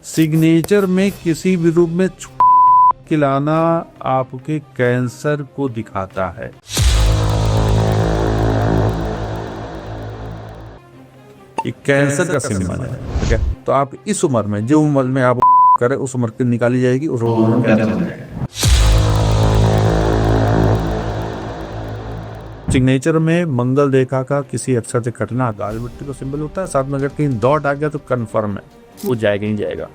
Signature में किसी भी रूप में खिलाना आपके कैंसर को दिखाता है। ये कैंसर का सिग्नल है, ठीक है। तो आप इस उम्र में, जो उम्र में आप करें उस उम्र की निकाली जाएगी, उस उम्र में कैंसर हो जाएगा। सिग्नेचर में मंगल रेखा का किसी अक्षर से कटना गाल मिट्टी का सिंबल होता है। साथ में अगर कहीं डॉट आ गया तो कंफर्म है वो जाएगा ही जाएगा,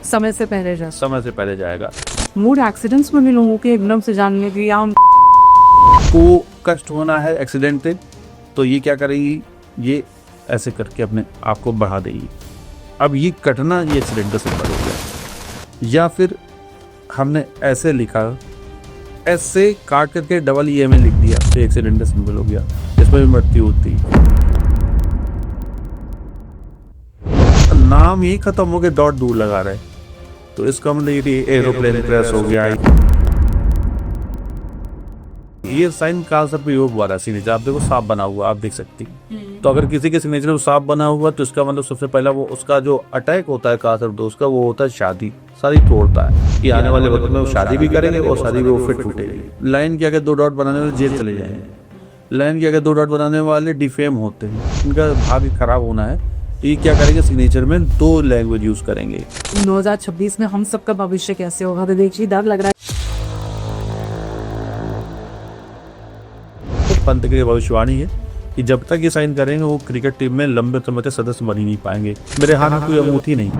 समय से पहले जाएगा। मूड एक्सीडेंट्स में भी लोगों के एकदम से जानने की या को कष्ट होना है एक्सीडेंट से, तो ये क्या करेगी, ये ऐसे करके अपने आप को बढ़ा देगी। अब ये कटना ये एक्सीडेंट का सिंबल हो गया। या फिर हमने ऐसे लिखा, ऐसे काट करके डबल ई में लिख दिया तो एक्सीडेंट का सिंबल हो गया, इसमें भी मृत्यु होती। नाम ही खत्म हो गया, डॉट दूर लगा रहे, तो इसका मतलब ये एरोप्लेन क्रैश हो गया। ये साइन काल सर्पयोग वाला सिग्नेचर आप देखो, सांप बना हुआ आप देख सकती। तो अगर किसी के सिग्नेचर में सांप बना हुआ तो इसका मतलब सबसे पहला वो उसका जो अटैक होता है काल सर्पदोष का, वो होता है शादी तोड़ता है कि आने वाले वक्त में वो शादी भी करेंगे और शादी में वो फिर टूटेगी। लाइन के आगे 2 डॉट बनाने वाले जेल चले जाएंगे। लाइन के आगे 2 डॉट बनाने वाले डिफेम होते हैं, इनका भाग्य खराब होना है। ये क्या करेंगे, सिग्नेचर में 2 लैंग्वेज यूज करेंगे। 2026 में हम सबका भविष्य कैसे होगा तो देखिए, डर लग रहा है। पंत की भविष्यवाणी है कि जब तक ये साइन करेंगे वो क्रिकेट टीम में लंबे समय तक सदस्य बन ही नहीं पाएंगे। मेरे हाथ में कोई अंगूठी नहीं।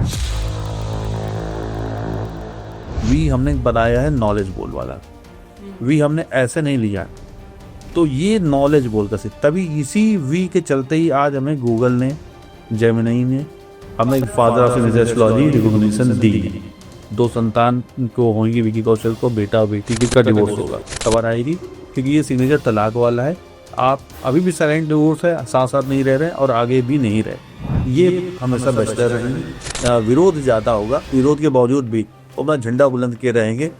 वी हमने बनाया है नॉलेज बोल वाला, वी हमने ऐसे नहीं लिया, तो ये नॉलेज बोल का से तभी इसी वी के चलते ही आज हमें गूगल ने, जेमिनी ने हमें फादर ऑफ एस्ट्रोलॉजी रिकॉग्निशन दी। 2 संतान को होंगी विकी कौशल को, बेटा और बेटी किसका डिवोर्स होगा खबर आएगी, क्योंकि ये सिग्नेचर तलाक वाला है। आप अभी भी साइलेंट डिवोर्स है, साथ साथ नहीं रह रहे और आगे भी नहीं रहे, ये हमेशा बचते रहेंगे। विरोध ज्यादा होगा, विरोध के बावजूद भी अपना झंडा बुलंद किए रहेंगे,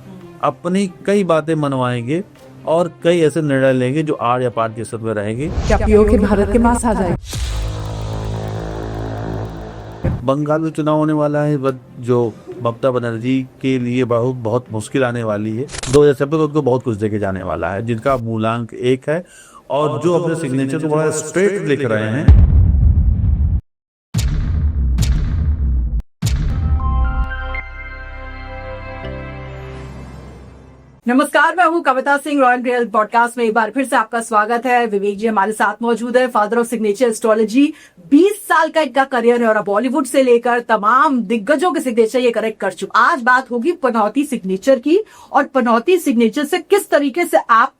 अपनी कई बातें मनवाएंगे और कई ऐसे निर्णय लेंगे जो आर या पार के सर में रहेंगे। क्या पीओके भारत के पास आ जाए। बंगाल में चुनाव होने वाला है, जो ममता बनर्जी के लिए बहुत मुश्किल आने वाली है। 2026 उनको बहुत कुछ देके जाने वाला है, जिनका मूलांक 1 है और जो अपने सिग्नेचर को बड़ा स्ट्रेट लिख रहे हैं। नमस्कार, मैं हूँ कविता सिंह। रॉयल ग्रेल पॉडकास्ट में एक बार फिर से आपका स्वागत है। विवेक जी हमारे साथ मौजूद है, फादर ऑफ सिग्नेचर एस्ट्रोलॉजी। 20 साल का इनका करियर है और बॉलीवुड से लेकर तमाम दिग्गजों के सिग्नेचर ये करेक्ट कर चुके। आज बात होगी पनौती सिग्नेचर की, और पनौती सिग्नेचर से किस तरीके से आप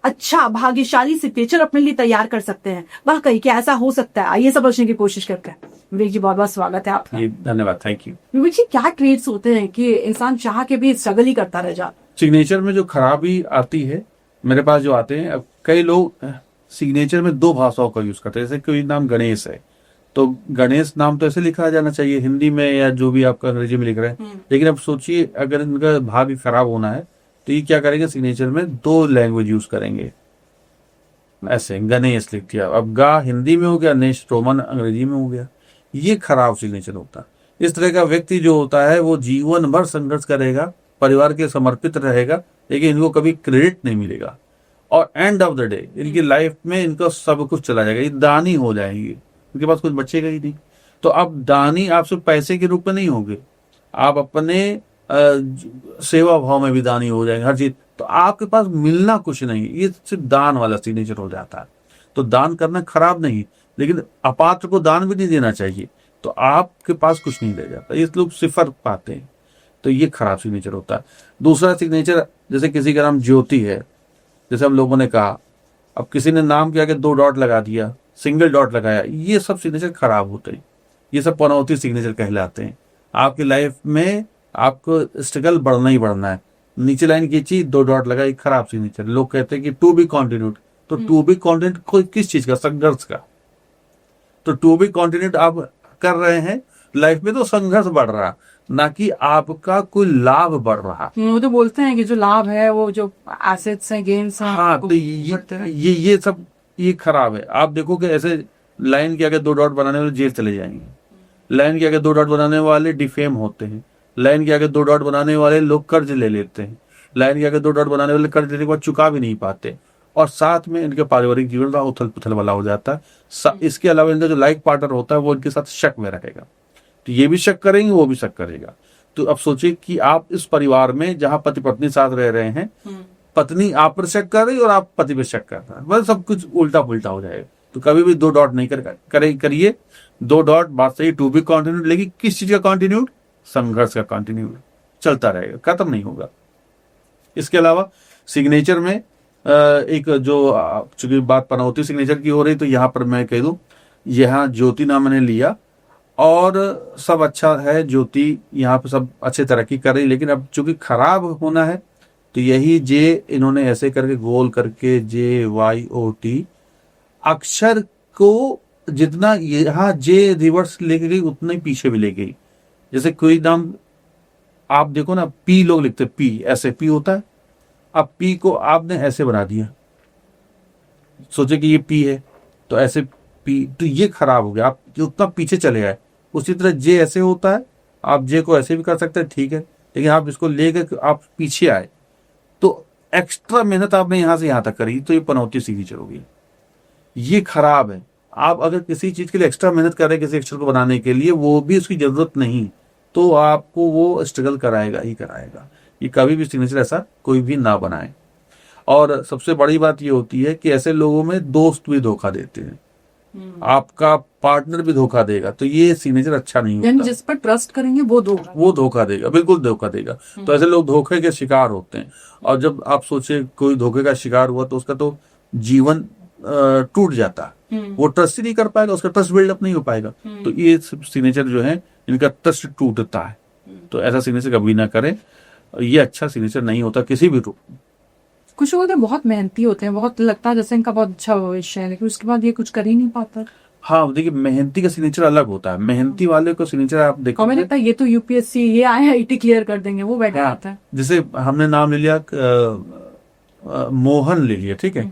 अच्छा भाग्यशाली सिग्नेचर अपने लिए तैयार कर सकते हैं। वाकई क्या ऐसा हो सकता है, आइए समझने की कोशिश करते हैं। विवेक जी बहुत बहुत स्वागत है आपका। धन्यवाद, थैंक यू। विवेक जी, क्या ट्रेड्स होते हैं कि इंसान चाह के भी स्ट्रगल ही करता रह जाता? सिग्नेचर में जो खराबी आती है, मेरे पास जो आते हैं, अब कई लोग सिग्नेचर में 2 भाषाओं का यूज करते हैं। जैसे कोई नाम गणेश है तो गणेश नाम तो ऐसे लिखा जाना चाहिए हिंदी में या जो भी आपका अंग्रेजी में लिख रहे हैं, लेकिन अब सोचिए अगर इनका भाग्य खराब होना है तो ये क्या करेंगे, सिग्नेचर में 2 लैंग्वेज यूज करेंगे। ऐसे गणेश लिख दिया, अब गा हिंदी में हो गया, नेश रोमन अंग्रेजी में हो गया, ये खराब सिग्नेचर होता है। इस तरह का व्यक्ति जो होता है वो जीवन भर संघर्ष करेगा, परिवार के समर्पित रहेगा, लेकिन इनको कभी क्रेडिट नहीं मिलेगा और एंड ऑफ द डे इनकी लाइफ में इनका सब कुछ चला जाएगा, ये दानी हो जाएंगे, इनके पास कुछ बचेगा ही नहीं। तो अब दानी आप सिर्फ पैसे के रूप में नहीं होंगे, आप अपने सेवा भाव में भी दानी हो जाएंगे, हर चीज। तो आपके पास मिलना कुछ नहीं, ये सिर्फ दान वाला सिग्नेचर हो जाता है। तो दान करना खराब नहीं, लेकिन अपात्र को दान भी नहीं देना चाहिए, तो आपके पास कुछ नहीं रह जाता, ये लोग सिफर पाते हैं, तो ये खराब सिग्नेचर होता है। दूसरा सिग्नेचर, जैसे किसी का नाम ज्योति है, जैसे हम लोगों ने कहा, अब किसी ने नाम के आगे 2 डॉट लगा दिया, सिंगल डॉट लगाया, ये सब सिग्नेचर खराब होते हैं, ये सब पनौती सिग्नेचर कहलाते हैं। आपकी लाइफ में आपको स्ट्रगल बढ़ना ही बढ़ना है। नीचे लाइन खींची, 2 डॉट लगाई, खराब सिग्नेचर। लोग कहते हैं कि टू बी कॉन्टिन्यूड, तो टू बी कॉन्टिन्यूड कोई किस चीज का, संघर्ष का। तो टू बी कॉन्टिन्यूड आप कर रहे हैं लाइफ में, तो संघर्ष बढ़ रहा, ना कि आपका कोई लाभ बढ़ रहा। वो तो बोलते हैं कि जो लाभ है वो जो एसेट्स हैं, गेन्स हैं, हाँ, तो ये सब ये खराब है। आप देखो कि ऐसे लाइन के आगे 2 डॉट बनाने वाले जेल चले जाएंगे, लाइन के आगे 2 डॉट बनाने वाले डिफेम होते हैं, लाइन के आगे 2 डॉट बनाने वाले लोग कर्ज ले लेते हैं, लाइन के आगे 2 डॉट बनाने वाले कर्ज लेने के बाद चुका भी नहीं पाते, और साथ में इनके पारिवारिक जीवन का उथल पुथल वाला हो जाता है। इसके अलावा इनका जो लाइफ पार्टनर होता है वो इनके साथ शक में रहेगा, तो ये भी शक करेंगे, वो भी शक करेगा। तो अब सोचिए कि आप इस परिवार में जहां पति पत्नी साथ रह रहे हैं, पत्नी आप पर शक कर रही और आप पति पे शक कर रहा है, बस सब कुछ उल्टा पुल्टा हो जाएगा। तो कभी भी 2 डॉट नहीं करिए। 2 डॉट बात सही, टू बी कॉन्टिन्यूड, लेकिन किस चीज का कॉन्टिन्यूड? संघर्ष का कॉन्टिन्यूड चलता रहेगा, खत्म नहीं होगा। इसके अलावा सिग्नेचर में एक जो चूंकि बात पनौती सिग्नेचर की हो रही, तो यहाँ पर मैं कह दूं, यहाँ ज्योति नाम मैंने लिया और सब अच्छा है, ज्योति यहाँ पे सब अच्छे तरक्की कर रही, लेकिन अब चूंकि खराब होना है तो यही जे इन्होंने ऐसे करके गोल करके JYOT अक्षर को जितना यहाँ जे रिवर्स लेके गई उतना ही पीछे भी ले गई। जैसे कोई नाम आप देखो ना, पी लोग लिखते, पी ऐसे पी होता है, अब पी को आपने ऐसे बना दिया, सोचे कि ये पी है तो ऐसे पी, तो ये खराब हो गया, आप उतना पीछे चले गए। उसी तरह जे ऐसे होता है, आप जे को ऐसे भी कर सकते हैं, ठीक है, लेकिन आप इसको लेकर आप पीछे आए तो एक्स्ट्रा मेहनत आपने यहां से यहां तक करी, तो ये पनौती सिग्नेचर होगी, ये खराब है। आप अगर किसी चीज के लिए एक्स्ट्रा मेहनत कर रहे हैं किसी अक्षर को बनाने के लिए, वो भी उसकी जरूरत नहीं, तो आपको वो स्ट्रगल कराएगा ही कराएगा। ये कभी भी सिग्नेचर ऐसा कोई भी ना बनाए। और सबसे बड़ी बात ये होती है कि ऐसे लोगों में दोस्त भी धोखा देते हैं, आपका पार्टनर भी धोखा देगा, तो ये सिग्नेचर अच्छा नहीं होता। जिस पर ट्रस्ट करेंगे वो धोखा देगा, बिल्कुल धोखा देगा। तो ऐसे लोग धोखे के शिकार होते हैं, और जब आप सोचे कोई धोखे का शिकार हुआ तो उसका तो जीवन टूट जाता है, वो ट्रस्ट ही नहीं कर पाएगा, उसका ट्रस्ट बिल्डअप नहीं हो पाएगा। तो ये सिग्नेचर जो है इनका ट्रस्ट टूटता है, तो ऐसा सिग्नेचर कभी ना करें, ये अच्छा सिग्नेचर नहीं होता किसी भी रूप में। कुछ लोग बहुत मेहनती होते हैं, बहुत लगता है जैसे इनका बहुत अच्छा भविष्य है, लेकिन उसके बाद ये कुछ कर ही नहीं पाता। हाँ देखिए, मेहनती का सिग्नेचर अलग होता है, मेहनती वाले को सिग्नेचर आप देखो, हमें लगता है ये तो UPSC ये IIT क्लियर कर देंगे, वो बैठ जाता है। जैसे हमने नाम ले लिया मोहन ले लिया, ठीक है,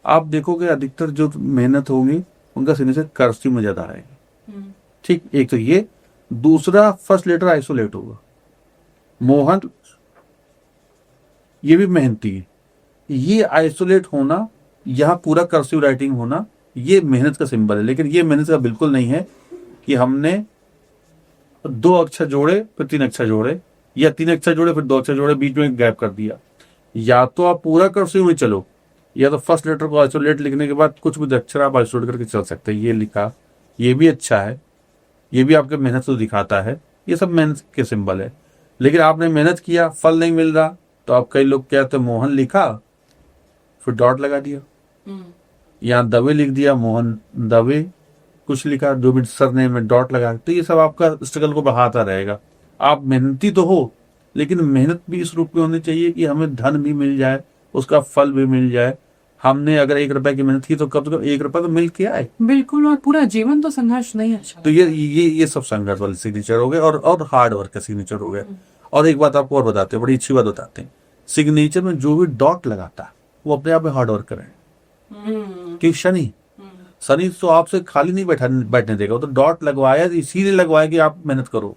आप देखोगे अधिकतर जो मेहनत होगी उनका सिग्नेचर कर्सिव में ज्यादा आएगा, ठीक। एक तो ये, दूसरा फर्स्ट लेटर आइसोलेट होगा। मोहन ये भी मेहनती है, ये आइसोलेट होना, यहाँ पूरा कर्सिव राइटिंग होना, ये मेहनत का सिंबल है। लेकिन ये मेहनत का बिल्कुल नहीं है कि हमने 2 अक्षर जोड़े फिर 3 अक्षर जोड़े, या 3 अक्षर जोड़े फिर 2 अक्षर जोड़े, बीच में गैप कर दिया। या तो आप पूरा कर्सिव में चलो, या तो फर्स्ट लेटर को आइसोलेट लिखने के बाद कुछ भी अक्षर आप आइसोलेट करके चल सकते हैं। ये लिखा, ये भी अच्छा है, ये भी आपके मेहनत को दिखाता है, ये सब मेहनत के सिंबल है। लेकिन आपने मेहनत किया, फल नहीं मिल रहा, तो आप कई लोग क्या, तो मोहन लिखा फिर डॉट लगा दिया, यहाँ दवे लिख दिया, मोहन दवे कुछ लिखा, जो भी सरनेम में डॉट लगा, तो ये सब आपका स्ट्रगल को बढ़ाता रहेगा। आप मेहनती तो हो, लेकिन मेहनत भी इस रूप में होनी चाहिए कि हमें धन भी मिल जाए, उसका फल भी मिल जाए। हमने अगर 1 रुपए की मेहनत की तो कब तक 1 रुपया तो मिल के आए, बिल्कुल, और पूरा जीवन तो संघर्ष नहीं अच्छा। तो ये सब संघर्ष वाले सिग्नेचर हो गए, और हार्ड वर्क का सिग्नेचर हो गया। और एक बात आपको और बताते हैं, बड़ी अच्छी बात बताते हैं, सिग्नेचर में जो भी डॉट लगाता है वो अपने आप में हार्ड वर्क करे, कि शनि तो आपसे खाली नहीं बैठने देगा, वो तो डॉट लगवाया, इसीलिए लगवाया कि आप मेहनत करो।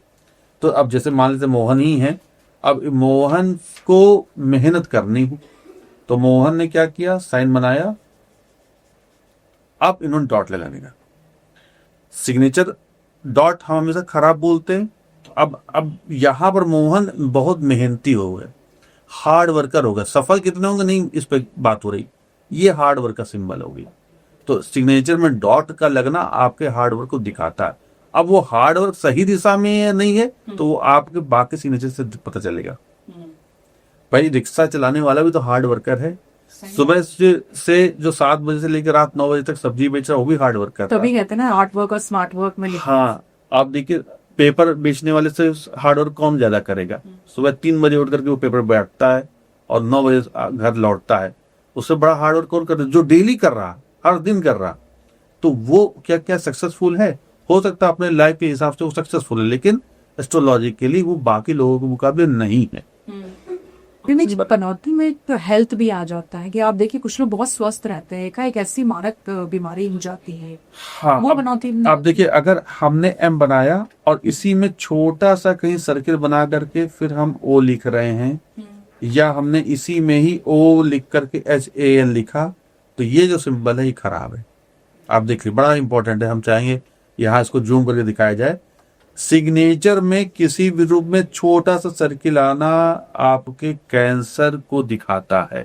तो अब जैसे मान लेते मोहन ही है, अब मोहन को मेहनत करनी हो, तो मोहन ने क्या किया, साइन बनाया, अब इन्होंने डॉट लगाने का। सिग्नेचर डॉट हम हमेशा खराब बोलते हैं, अब यहां पर मोहन बहुत मेहनती हो गए, हार्ड वर्कर हो गए। सफल कितने होंगे नहीं इस पे बात हो रही, ये हार्ड वर्क का सिंबल हो गया। तो सिग्नेचर में डॉट का लगना आपके हार्ड वर्क को दिखाता है। अब वो हार्ड वर्क सही दिशा में है नहीं है, तो वो आपके बाकी सिग्नेचर से पता चलेगा। भाई रिक्शा चलाने वाला भी तो हार्ड वर्कर है, सुबह से जो 7 बजे से लेकर रात 9 बजे तक सब्जी बेच रहा है, वो भी हार्ड वर्क कर रहा है। तभी कहते हैं ना आर्ट वर्क और स्मार्ट वर्क में। हाँ, आप देखिए पेपर बेचने वाले से हार्ड वर्क कौन ज्यादा करेगा? सुबह 3 बजे उठ करके वो पेपर बैठता है और 9 बजे घर लौटता है, उससे बड़ा हार्ड वर्क कौन करता है? जो डेली कर रहा, हर दिन कर रहा। तो वो क्या क्या सक्सेसफुल है? हो सकता है अपने लाइफ के हिसाब से वो सक्सेसफुल है, लेकिन एस्ट्रोलॉजिकली वो बाकी लोगों के मुकाबले नहीं है। विवेक जी, पनौती में तो हेल्थ भी आ जाता है कि आप देखिए कुछ लोग बहुत स्वस्थ रहते हैं, एक ऐसी मारक बीमारी हो जाती है, हाँ, वो पनौती में आप देखिए, अगर हमने एम बनाया और इसी में छोटा सा कहीं सर्किल बना करके फिर हम ओ लिख रहे हैं, या हमने इसी में ही ओ लिख करके HAL लिखा, तो ये जो सिंबल है ये खराब है। आप देखिए, बड़ा इंपॉर्टेंट है, हम चाहेंगे यहाँ इसको जूम करके दिखाया जाए। सिग्नेचर में किसी भी रूप में छोटा सा सर्किल आना आपके कैंसर को दिखाता है,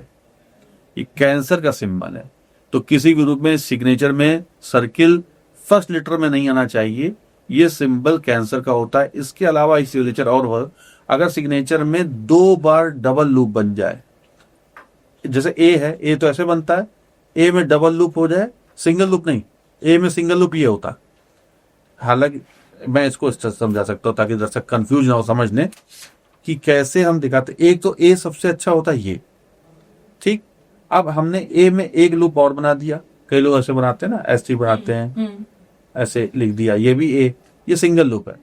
ये कैंसर का सिंबल है। तो किसी भी रूप में सिग्नेचर में सर्किल फर्स्ट लेटर में नहीं आना चाहिए, ये सिंबल कैंसर का होता है। इसके अलावा इस सिग्नेचर और हो, अगर सिग्नेचर में 2 बार डबल लूप बन जाए, जैसे ए है, ए तो ऐसे बनता है, ए में डबल लूप हो जाए, सिंगल लूप नहीं, ए में सिंगल लूप ये होता। हालांकि मैं इसको इस तरह समझा सकता हूं ताकि दर्शक कंफ्यूज ना हो समझने कि कैसे हम दिखाते। एक तो ए सबसे अच्छा होता है ये, ठीक। अब हमने ए में एक लूप और बना दिया, कई लोग ऐसे बनाते हैं ना, ऐसे बनाते हैं, ऐसे लिख दिया, ये भी ए, ये सिंगल लूप है।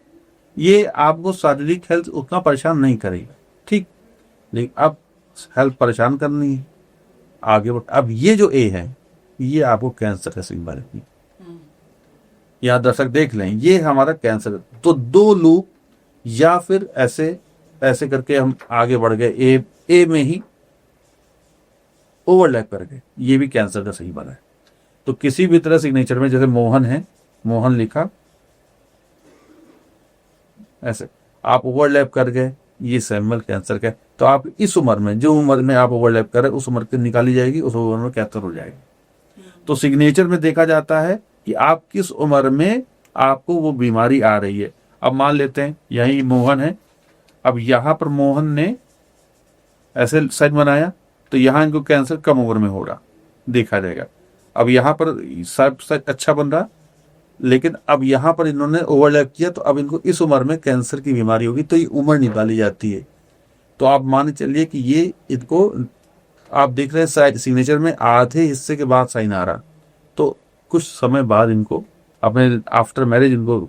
ये आपको शारीरिक हेल्थ उतना परेशान नहीं करेगा, ठीक। लेकिन अब हेल्थ परेशान करनी है, आगे बढ़। अब ये जो ए है ये आपको कैंसर का सिंबल है। यहाँ दर्शक देख लें, ये हमारा कैंसर। तो 2 लूप या फिर ऐसे ऐसे करके हम आगे बढ़ गए, ए में ही ओवरलैप कर गए, ये भी कैंसर का सिंबल है। तो किसी भी तरह सिग्नेचर में, जैसे मोहन है, मोहन लिखा, ऐसे आप ओवरलैप कर गए, ये सिंबल कैंसर का है। तो आप इस उम्र में, जो उम्र में आप ओवरलैप कर रहे हैं, उस उम्र की निकाली जाएगी, उस उम्र में कैंसर हो जाएगी। तो सिग्नेचर में देखा जाता है कि आप किस उम्र में आपको वो बीमारी आ रही है। अब मान लेते हैं यही मोहन है, अब यहां पर मोहन ने ऐसे साइन बनाया, तो यहां इनको कैंसर कम उम्र में होगा, देखा जाएगा। अब यहां पर सब अच्छा बन रहा, लेकिन अब यहां पर इन्होंने ओवरलैप किया, तो अब इनको इस उम्र में कैंसर की बीमारी होगी, तो ये उम्र निकाली जाती है। तो आप मान चलिए कि ये इनको, आप देख रहे हैं सिग्नेचर में आधे हिस्से के बाद साइन आ रहा, तो कुछ समय बाद इनको अपने आफ्टर मैरिज इनको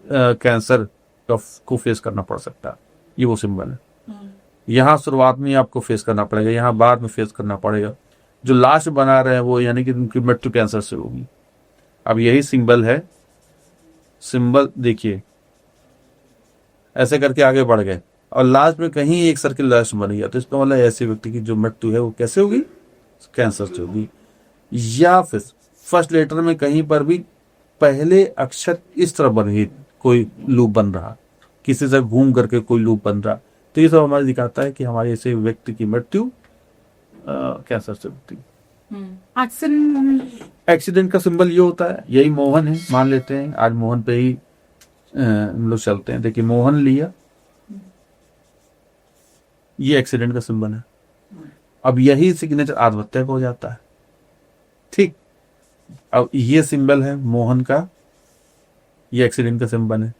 कैंसर को फेस करना पड़ सकता है। ये वो सिंबल है। यहाँ शुरुआत में आपको फेस करना पड़ेगा, यहाँ बाद में फेस करना पड़ेगा। जो लास्ट बना रहे हैं वो यानी कि उनकी मृत्यु कैंसर से होगी। अब यही सिंबल है, सिंबल देखिए ऐसे करके आगे बढ़ गए और लास्ट में कहीं एक सर्किल लास्ट बन गया, तो इसका मतलब ऐसे व्यक्ति की जो मृत्यु है वो कैसे होगी, कैंसर से होगी। या फिर फर्स्ट लेटर में कहीं पर भी पहले अक्षर इस तरह बन गई, कोई लूप बन रहा, किसी से घूम करके कोई लूप बन रहा, तो ये सब हमारे दिखाता है कि हमारे ऐसे व्यक्ति की मृत्यु कैंसर से होती है। एक्सीडेंट का सिंबल ये होता है, यही मोहन है, मान लेते हैं आज मोहन पे ही हम लोग चलते हैं। देखिए मोहन लिया, ये एक्सीडेंट का सिंबल है। अब यही सिग्नेचर आत्महत्या का हो जाता है, ठीक। अब ये सिंबल है मोहन का, ये एक्सीडेंट का सिंबल है।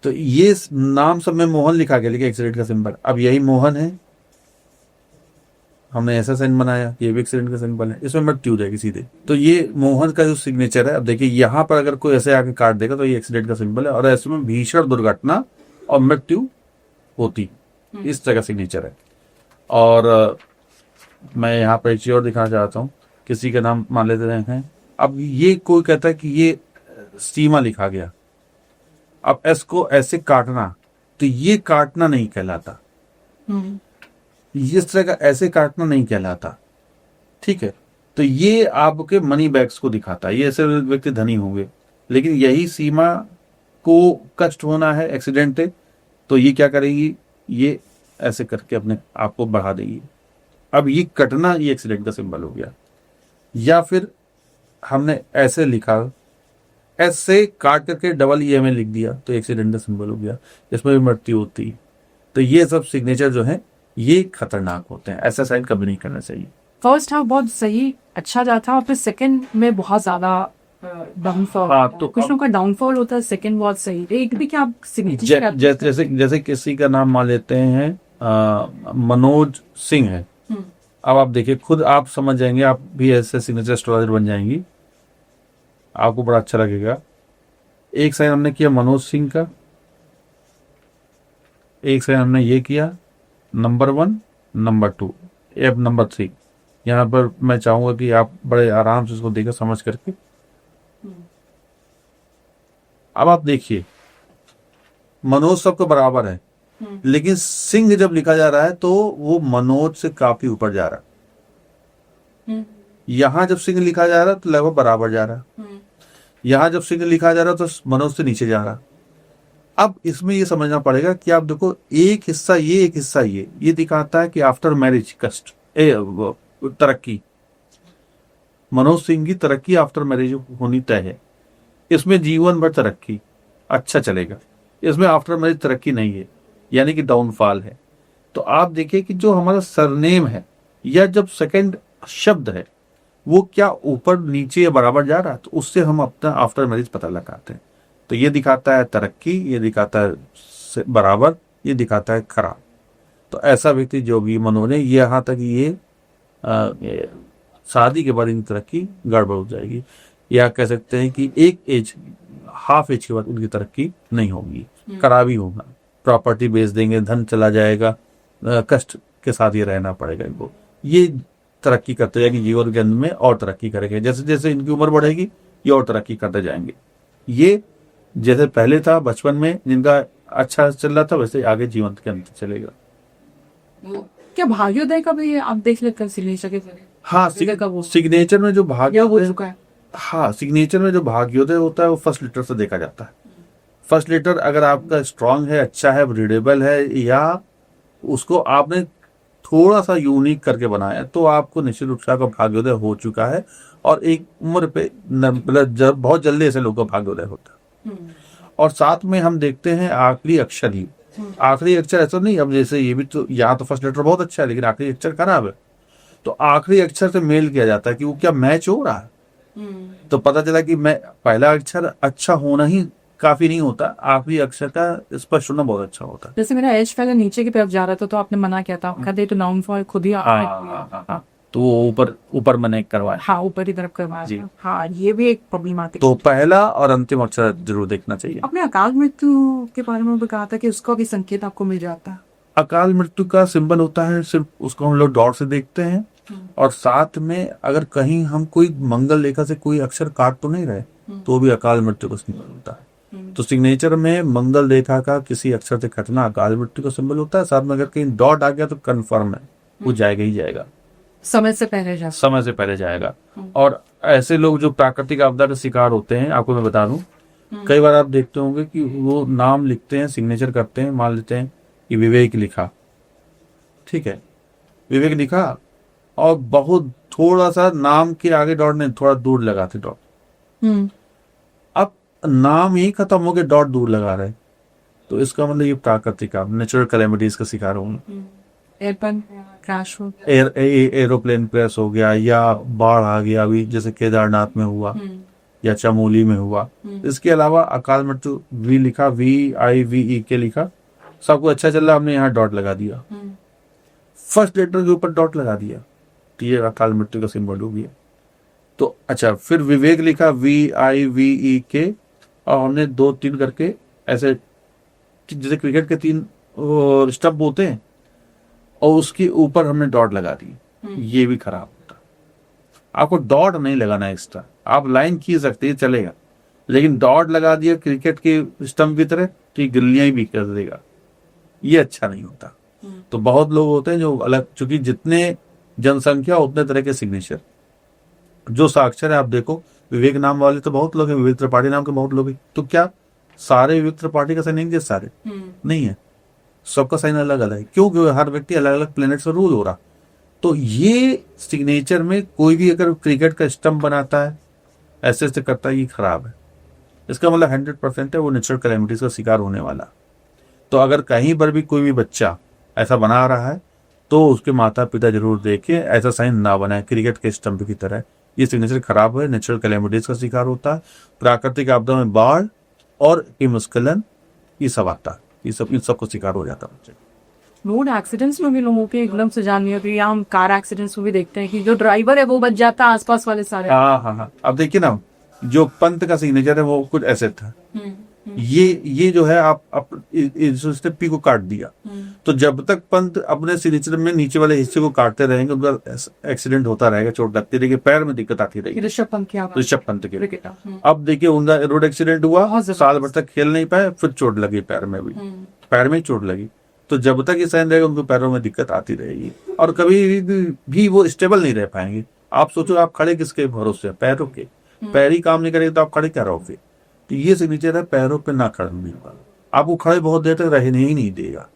तो ये नाम सब में मोहन लिखा गया, लेकिन एक्सीडेंट का सिंबल। अब यही मोहन है, हमने ऐसा साइन बनाया, ये भी एक्सीडेंट का सिंबल है, इसमें मृत्यु हो जाएगी सीधे। तो ये मोहन का जो सिग्नेचर है, अब देखिए यहाँ पर अगर कोई ऐसे आके काट देगा तो ये एक्सीडेंट का सिंबल है, और ऐसे में भीषण दुर्घटना और मृत्यु होती, इस तरह का सिग्नेचर है। और मैं यहाँ पर एक चीज और दिखाना चाहता हूँ, किसी का नाम मान लेते हैं। अब ये कोई कहता है कि ये सीमा लिखा गया, अब एस को ऐसे काटना, तो ये काटना नहीं कहलाता, इस तरह का ऐसे काटना नहीं कहलाता, ठीक है। तो ये आपके मनी बैग्स को दिखाता है, ये ऐसे व्यक्ति धनी होंगे, लेकिन यही सीमा को कष्ट होना है एक्सीडेंट है, तो ये क्या करेगी, ये ऐसे करके अपने आप को बढ़ा देगी। अब ये कटना, ये एक्सीडेंट का सिंबल हो गया। या फिर हमने ऐसे लिखा, ऐसे काट करके डबल ई में लिख दिया, तो एक्सीडेंट का सिंबल हो गया, इसमें भी मृत्यु होती। तो ये सब सिग्नेचर जो है ये खतरनाक होते हैं, ऐसा साइन कभी नहीं करना चाहिए। फर्स्ट हाफ बहुत सही अच्छा जाता, और फिर सेकंड में बहुत ज्यादा डाउनफॉल। हाँ, तो कुछ लोगों का डाउनफॉल होता है, सेकंड बहुत सही। एक भी क्या आप सिग्नेचर जैसे जैसे किसी का नाम मान लेते हैं मनोज सिंह है। अब आप देखिए, खुद आप समझ जाएंगे, आप भी ऐसे सिग्नेचर एस्ट्रोलॉजर बन जाएंगी, आपको बड़ा अच्छा लगेगा। एक साइन हमने किया मनोज सिंह का, एक साइन हमने ये किया, नंबर 1, नंबर 2, अब नंबर 3। यहाँ पर मैं चाहूंगा कि आप बड़े आराम से इसको देखकर समझ करके, अब आप देखिए मनोज सबको बराबर है, लेकिन सिंह जब लिखा जा रहा है तो वो मनोज से काफी ऊपर जा रहा है। यहां जब सिंह लिखा जा रहा है तो लगभग बराबर जा रहा है। यहां जब सिंह लिखा जा रहा है तो मनोज से नीचे जा रहा है। अब इसमें ये समझना पड़ेगा कि आप देखो, एक हिस्सा ये, एक हिस्सा ये दिखाता है कि आफ्टर मैरिज कष्ट तरक्की, मनोज सिंह की तरक्की आफ्टर मैरिज होनी तय है। इसमें जीवन भर तरक्की, अच्छा चलेगा। इसमें आफ्टर मैरिज तरक्की नहीं है, यानी कि डाउनफॉल है। तो आप देखिए कि जो हमारा सरनेम है या जब सेकंड शब्द है वो क्या ऊपर नीचे या बराबर जा रहा है, तो उससे हम अपना आफ्टर मैरिज पता लगाते हैं। तो ये दिखाता है तरक्की, ये दिखाता है बराबर, ये दिखाता है खराब। तो ऐसा व्यक्ति जो भी मनोने यहाँ तक ये शादी के बाद इनकी तरक्की गड़बड़ हो जाएगी, या कह सकते हैं कि एक एज, हाफ एज के बाद उनकी तरक्की नहीं होगी, खराब ही होगा। प्रॉपर्टी बेच देंगे, धन चला जाएगा, कष्ट के साथ ये रहना पड़ेगा इनको। ये तरक्की करते जाएंगे जीवन के अंत में और तरक्की करेंगे। जैसे जैसे इनकी उम्र बढ़ेगी ये और तरक्की करते जाएंगे। ये जैसे पहले था बचपन में जिनका अच्छा चल रहा था, वैसे आगे जीवन के अंत चलेगा। क्या भाग्योदय का भी आप देख लेते हैं सिग्नेचर के? हाँ, सिग्नेचर में जो भाग्य हो चुका है। हाँ, सिग्नेचर में जो भाग्योदय होता है वो फर्स्ट लेटर से देखा जाता है। फर्स्ट लेटर अगर आपका स्ट्रांग है, अच्छा है, रीडेबल है, या उसको आपने थोड़ा सा यूनिक करके बनाया, तो आपको निश्चित रूप से आपका भाग्योदय हो चुका है। और एक उम्र पे मतलब बहुत जल्दी ऐसे लोगों का भाग्योदय होता है। और साथ में हम देखते हैं आखिरी अक्षर ही, आखिरी अक्षर ऐसा नहीं, अब जैसे ये भी तो यहाँ तो फर्स्ट लेटर बहुत अच्छा है लेकिन आखिरी अक्षर खराब है, तो आखिरी अक्षर से मेल किया जाता है कि वो क्या मैच हो रहा है। तो पता चला कि मैं पहला अक्षर अच्छा होना ही काफी नहीं होता, आखिरी अक्षर का स्पष्ट होना बहुत अच्छा होता है। जैसे मेरा एज पहले नीचे की तरफ जा रहा था तो आपने मना किया था, कहते तो डाउनफॉल खुद ही तो वो ऊपर मैंने करवाया। हाँ, ऊपर ही तरफ करवाया जी। हाँ, ये भी एक प्रॉब्लम आती है। तो पहला और अंतिम अक्षर जरूर देखना चाहिए। अपने अकाल मृत्यु के बारे में भी कहा था कि उसका भी संकेत आपको मिल जाता है। अकाल मृत्यु का सिंबल होता है, सिर्फ उसको हम लोग डॉट से देखते हैं, और साथ में अगर कहीं हम कोई मंगल रेखा से कोई अक्षर काट तो नहीं रहे तो भी अकाल मृत्यु का सिंबल होता है। तो सिग्नेचर में मंगल रेखा का किसी अक्षर से कटना अकाल मृत्यु का सिंबल होता है। साथ में अगर कहीं डॉट आ गया तो कन्फर्म है, वो जाएगा ही जाएगा, समय से पहले जाएगा। और ऐसे लोग जो प्राकृतिक आपदा का शिकार होते हैं, आपको मैं बता दूं, कई बार आप देखते होंगे कि वो नाम लिखते हैं, सिग्नेचर करते हैं, मान लेते हैं कि विवेक लिखा, ठीक है, विवेक लिखा, और बहुत थोड़ा सा नाम के आगे डॉट नहीं, थोड़ा दूर लगाते डॉट। अब नाम ही खत्म हो गया, डॉट दूर लगा रहे, तो इसका मतलब ये प्राकृतिक नेचुरल कैलेमिटीज का शिकार होंगे। एयरप्लेन क्रैश हो, एरोप्लेन क्रैश हो गया, या बाढ़ आ गया, अभी जैसे केदारनाथ में हुआ या चमोली में हुआ। इसके अलावा अकाल मृत्यु वी लिखा, VIVEK लिखा, सब कुछ अच्छा चल रहा, हमने यहाँ डॉट लगा दिया, फर्स्ट लेटर के ऊपर डॉट लगा दिया, तो ये अकाल मृत्यु का सिंबल हो गया। तो अच्छा, फिर विवेक लिखा, VIVEK, और हमने 2-3 करके ऐसे, जैसे क्रिकेट के 3 स्टंप होते हैं, और उसके ऊपर हमने डॉट लगा दी, ये भी खराब होता। आपको डॉट नहीं लगाना एक्स्ट्रा, आप लाइन खींच सकते हैं, चलेगा, लेकिन डॉट लगा दिया क्रिकेट के स्टंप की तरह तो ये गिल्लियां भी कर देगा, ये अच्छा नहीं होता। तो बहुत लोग होते हैं जो अलग, चूंकि जितने जनसंख्या उतने तरह के सिग्नेचर, जो साक्षर है आप देखो, विवेक नाम वाले तो बहुत लोग हैं, विवेक त्रिपाठी नाम के बहुत लोग हैं, तो क्या सारे विवेक त्रिपाठी का साइन नहीं, सारे नहीं है, सबका साइन अलग अलग है। क्यों? क्योंकि हर व्यक्ति अलग अलग प्लेनेट से रूल हो रहा। तो ये सिग्नेचर में कोई भी अगर क्रिकेट का स्टंप बनाता है, ऐसे ऐसे करता है, ये खराब है। इसका मतलब 100% है वो नेचुरल कैलेमिटीज का शिकार होने वाला। तो अगर कहीं पर भी कोई भी बच्चा ऐसा बना रहा है तो उसके माता पिता जरूर देखें, ऐसा साइन ना बनाए क्रिकेट के स्टंप की तरह। ये सिग्नेचर खराब है, नेचुरल कैलेमिटीज का शिकार होता है, प्राकृतिक आपदा में बाढ़ और हिमस्खलन ये सब आता है, इन सबको शिकार हो जाता है बच्चे। रोड एक्सीडेंट्स में भी लोगों के एकदम से जान नहीं होती, या हम कार एक्सीडेंट्स में भी देखते हैं कि जो ड्राइवर है वो बच जाता है, आसपास वाले सारे। हाँ। अब देखिए ना, जो पंत का सिग्नेचर है वो कुछ ऐसे था, ये जो है आप इस स्टेप पी को काट दिया, तो जब तक पंत अपने सिग्नेचर में नीचे वाले हिस्से को काटते रहेंगे उनका एक्सीडेंट होता रहेगा, चोट लगती रहेगी, पैर में दिक्कत आती रहेगी। ऋषभ पंत क्या ऋषभ पंत के क्रिकेटर। अब देखिए उनका रोड एक्सीडेंट हुआ, बहुत जबरदस्त। साल भर तक खेल नहीं पाए, फिर चोट लगी पैर में भी, पैर में चोट लगी। तो जब तक ये साइन रहेगा उनको पैरों में दिक्कत आती रहेगी और कभी भी वो स्टेबल नहीं रह पाएंगे। आप सोचो आप खड़े किसके भरोसे, पैरों के, पैर ही काम नहीं करेंगे तो आप खड़े क्या रहोगे। तो ये सिग्नेचर है पैरों पे ना खड़े, आपको खड़े बहुत देर तक रहने ही नहीं देगा।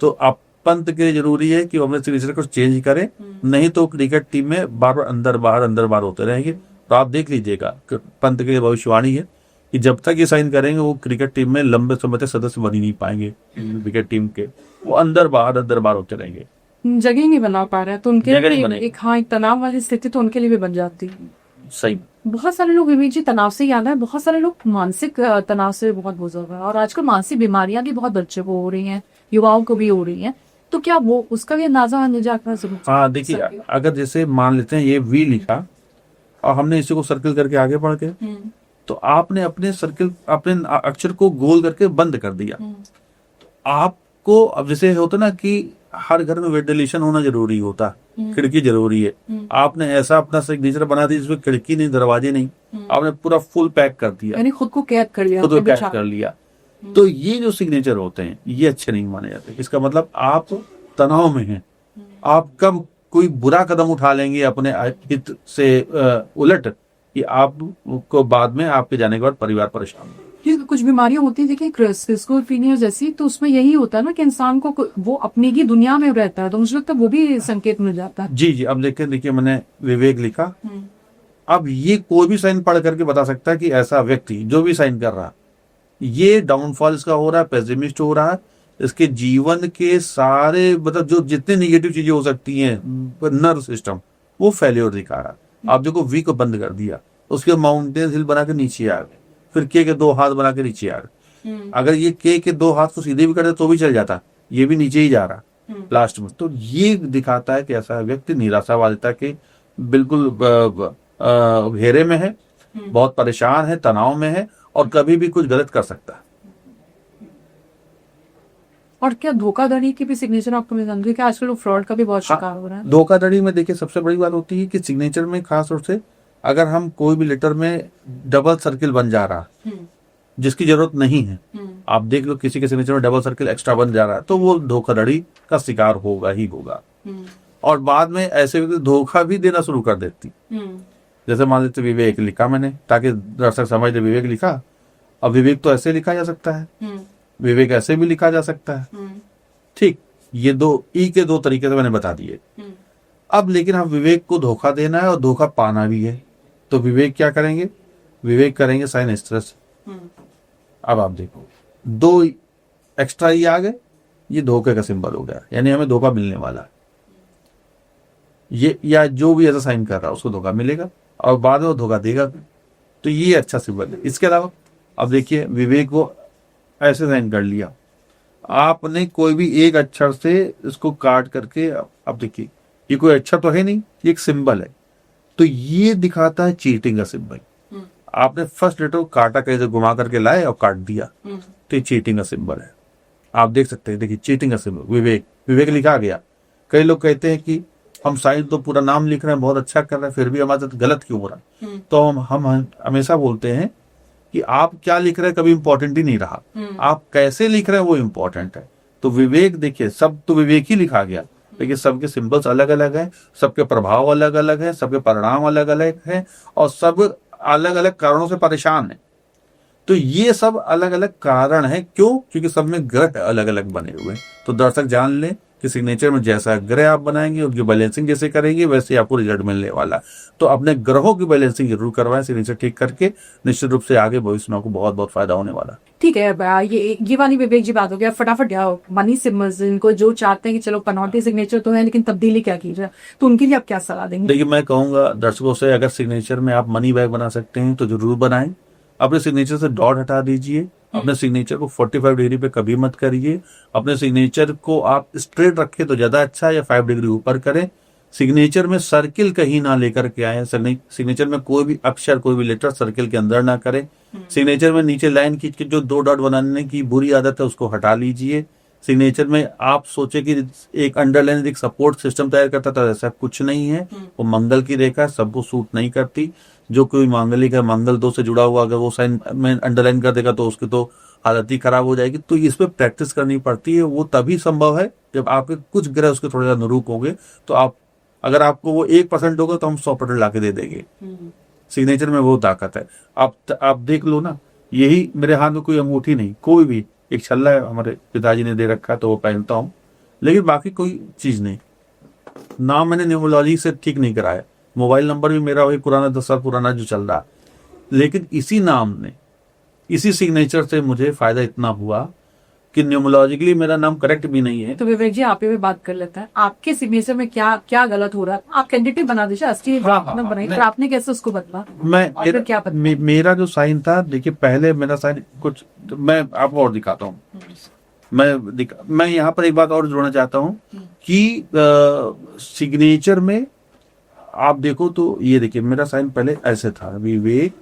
तो आप पंत के लिए जरूरी है कि वो अपने सिग्नेचर को चेंज करें, नहीं तो क्रिकेट टीम में बार बार अंदर बाहर होते रहेंगे। तो आप देख लीजिएगा कि पंत के लिए भविष्यवाणी है कि जब तक ये साइन करेंगे वो क्रिकेट टीम में लंबे समय तक सदस्य बन ही नहीं पाएंगे क्रिकेट टीम के, वो अंदर बाहर होते रहेंगे, जगह नहीं बना पा रहे हैं। तो उनके जगह नहीं लिए बनेगी। एक तनाव वाली स्थिति तो उनके लिए भी बन जाती है। सही। बहुत सारे लोग विवेक जी तनाव से याद है, बहुत सारे लोग मानसिक तनाव से बहुत गुजर रहे हैं और आजकल मानसिक बीमारियां भी बहुत बच्चों को हो रही हैं, युवाओं को भी हो रही हैं। तो क्या वो उसका भी अंदाजा जाकर जरूर। हाँ देखिए, अगर जैसे मान लेते हैं ये वी लिखा और हमने इसी को सर्किल करके आगे बढ़ गए, तो आपने अपने अक्षर को गोल करके बंद कर दिया। आपको अब जैसे होता ना कि हर घर में वेंटिलेशन होना जरूरी होता, खिड़की जरूरी है, आपने ऐसा अपना सिग्नेचर बना दिया जिसमें खिड़की नहीं, दरवाजे नहीं, आपने पूरा फुल पैक कर दिया, यानी खुद को कैद कर लिया, खुद को कैद कर लिया। तो ये जो सिग्नेचर होते हैं ये अच्छे नहीं माने जाते। इसका मतलब आप तनाव में हैं, आप कब कोई बुरा कदम उठा लेंगे अपने हित से उलट कि आपको बाद में आपके जाने के बाद परिवार परेशान होगा। ये कुछ बीमारियां होती है, देखिए स्किज़ोफ्रेनिया जैसी, तो उसमें यही होता है ना कि इंसान को वो अपनी ही दुनिया में रहता है, तो मुझे लगता है वो भी संकेत मिल जाता है। जी अब देखिए मैंने विवेक लिखा, अब ये कोई भी साइन पढ़ करके बता सकता है कि ऐसा व्यक्ति जो भी साइन कर रहा है ये डाउनफॉल इसका हो रहा है, पेसिमिस्ट हो रहा है, इसके जीवन के सारे मतलब जो जितने निगेटिव चीजें हो सकती हैं, नर्व सिस्टम वो फेल्योर दिखा रहा है। आप देखो वी को बंद कर दिया, उसके माउंटेन हिल बना के नीचे आ गए, फिर के 2 हाथ बना के नीचे आ गए। अगर ये के 2 हाथ को सीधे भी कर दे तो भी चल जाता, ये भी नीचे ही जा रहा लास्ट में। तो ये दिखाता है कि ऐसा व्यक्ति निराशावादिता के बिल्कुल घेरे में है, बहुत परेशान है, तनाव में है और कभी भी कुछ गलत कर सकता है। और क्या धोखाधड़ी की भी सिग्नेचर आपको मिल जाती है कि आजकल लोग फ्रॉड का भी बहुत शिकार हो रहा है? धोखाधड़ी में देखिए सबसे बड़ी बात होती है कि सिग्नेचर में खास तौर से अगर हम कोई भी लेटर में डबल सर्किल बन जा रहा जिसकी जरूरत नहीं है, आप देख लो किसी के सिग्नेचर में डबल सर्किल एक्स्ट्रा बन जा रहा है, तो वो धोखाधड़ी का शिकार होगा ही होगा। और बाद में ऐसे व्यक्ति धोखा भी देना शुरू कर देती। जैसे मान लीजिए विवेक लिखा मैंने, ताकि दर्शक समझ ले विवेक लिखा, अब विवेक तो ऐसे लिखा जा सकता है, विवेक ऐसे भी लिखा जा सकता है, ठीक। ये के दो तरीके से मैंने बता दिए। अब लेकिन हम विवेक को धोखा देना है और धोखा पाना भी है, तो विवेक क्या करेंगे, विवेक करेंगे साइन इस तरह से। अब आप देखो 2 एक्स्ट्रा ही आ गए, ये धोखे का सिंबल हो गया, यानी हमें धोखा मिलने वाला है। ये या जो भी ऐसा साइन कर रहा है उसको धोखा मिलेगा और बाद में वो धोखा देगा भी। तो ये अच्छा सिंबल है। इसके अलावा अब देखिए विवेक को ऐसे साइन कर लिया, आपने कोई भी एक अक्षर से इसको काट करके, अब देखिए ये कोई अक्षर तो है नहीं, ये एक सिंबल है, तो ये दिखाता है चीटिंग का सिंबल। आपने फर्स्ट लेटर को काटा, कैसे घुमा करके लाए और काट दिया, तो ये चीटिंग का सिंबल है। आप देख सकते हैं, देखिए चीटिंग का सिंबल विवेक लिखा गया। कई लोग कहते हैं कि हम साइन तो पूरा नाम लिख रहे हैं, बहुत अच्छा कर रहे हैं, फिर भी हमारे साथ गलत क्यों हो रहा है। तो हम हमेशा बोलते हैं कि आप क्या लिख रहे हैं कभी इंपॉर्टेंट ही नहीं रहा, आप कैसे लिख रहे हैं वो इंपॉर्टेंट है। तो विवेक देखिए, सब तो विवेक ही लिखा गया, लेकिन सबके सिंबल्स अलग अलग हैं, सबके प्रभाव अलग अलग हैं, सबके परिणाम अलग अलग हैं और सब अलग अलग कारणों से परेशान है। तो ये सब अलग अलग कारण है, क्यों? क्योंकि सब में ग्रह अलग अलग बने हुए हैं। तो दर्शक जान ले कि सिग्नेचर में जैसा ग्रह आप बनाएंगे, उनकी बैलेंसिंग जैसे करेंगे, वैसे आपको रिजल्ट मिलने वाला। तो अपने ग्रहों की बैलेंसिंग जरूर करवाएं, सिग्नेचर ठीक करके, निश्चित रूप से आगे भविष्य में आपको बहुत बहुत फायदा होने वाला। ठीक है, ये वाली विवेक जी बात हो गया। फटाफट मनी सिम्बल्स, इनको जो चाहते हैं कि चलो पनौटी सिग्नेचर तो है लेकिन तब्दीली क्या की जाए, तो उनके लिए आप क्या सलाह देंगे? देखिए मैं कहूंगा दर्शकों से, अगर सिग्नेचर में आप मनी बैग बना सकते हैं तो जरूर बनाएं। अपने सिग्नेचर से डॉट हटा दीजिए, अपने सिग्नेचर को 45 डिग्री पे कभी मत करिए। अपने सिग्नेचर को आप स्ट्रेट रखें तो ज्यादा अच्छा है, या 5 डिग्री ऊपर करें। सिग्नेचर में सर्किल कहीं ना लेकर के आए, सिग्नेचर में कोई भी अक्षर, कोई भी लेटर सर्किल के अंदर ना करें। सिग्नेचर में नीचे लाइन खींच के जो 2 डॉट बनाने की बुरी आदत है उसको हटा लीजिए। सिग्नेचर में आप सोचे कि एक अंडरलाइन एक सपोर्ट सिस्टम तैयार करता था, ऐसा कुछ नहीं है। वो मंगल की रेखा सबको सूट नहीं करती। जो कोई मांगलिक है, मंगल 2 से जुड़ा हुआ, अगर वो साइन में अंडरलाइन कर देगा तो उसकी तो हालत ही खराब हो जाएगी। तो इस पे प्रैक्टिस करनी पड़ती है। वो तभी संभव है जब आपके कुछ ग्रह उसके थोड़े ज्यादा अनुरूप होंगे। तो आप, अगर आपको वो 1% होगा तो हम 100% ला के दे देंगे। सिग्नेचर में वो ताकत है। आप देख लो ना, यही मेरे हाथ में कोई अंगूठी नहीं, कोई भी एक छल्ला है, हमारे पिताजी ने दे रखा है तो वो पहनता हूँ, लेकिन बाकी कोई चीज नहीं। नाम मैंने न्यूमरोलॉजी से ठीक नहीं कराया, मोबाइल नंबर भी मेरा वही पुराना 10 साल पुराना जो चल रहा, लेकिन इसी नाम ने, इसी सिग्नेचर से मुझे फायदा इतना हुआ कि न्यूमरोलॉजिकली मेरा नाम करेक्ट भी नहीं है। तो विवेक जी, आप भी बात कर लेते हैं, आपके सिग्नेचर में क्या क्या गलत हो रहा है? आप कैंडिडेट बना दीजिए, असली बनाइए, पर आपने कैसे उसको बदला? मेरा जो साइन था, देखिए पहले मेरा साइन कुछ, मैं आपको और दिखाता हूँ। मैं यहाँ पर एक बात और जोड़ना चाहता हूँ कि सिग्नेचर में आप देखो तो ये देखिए मेरा साइन पहले ऐसे था, विवेक।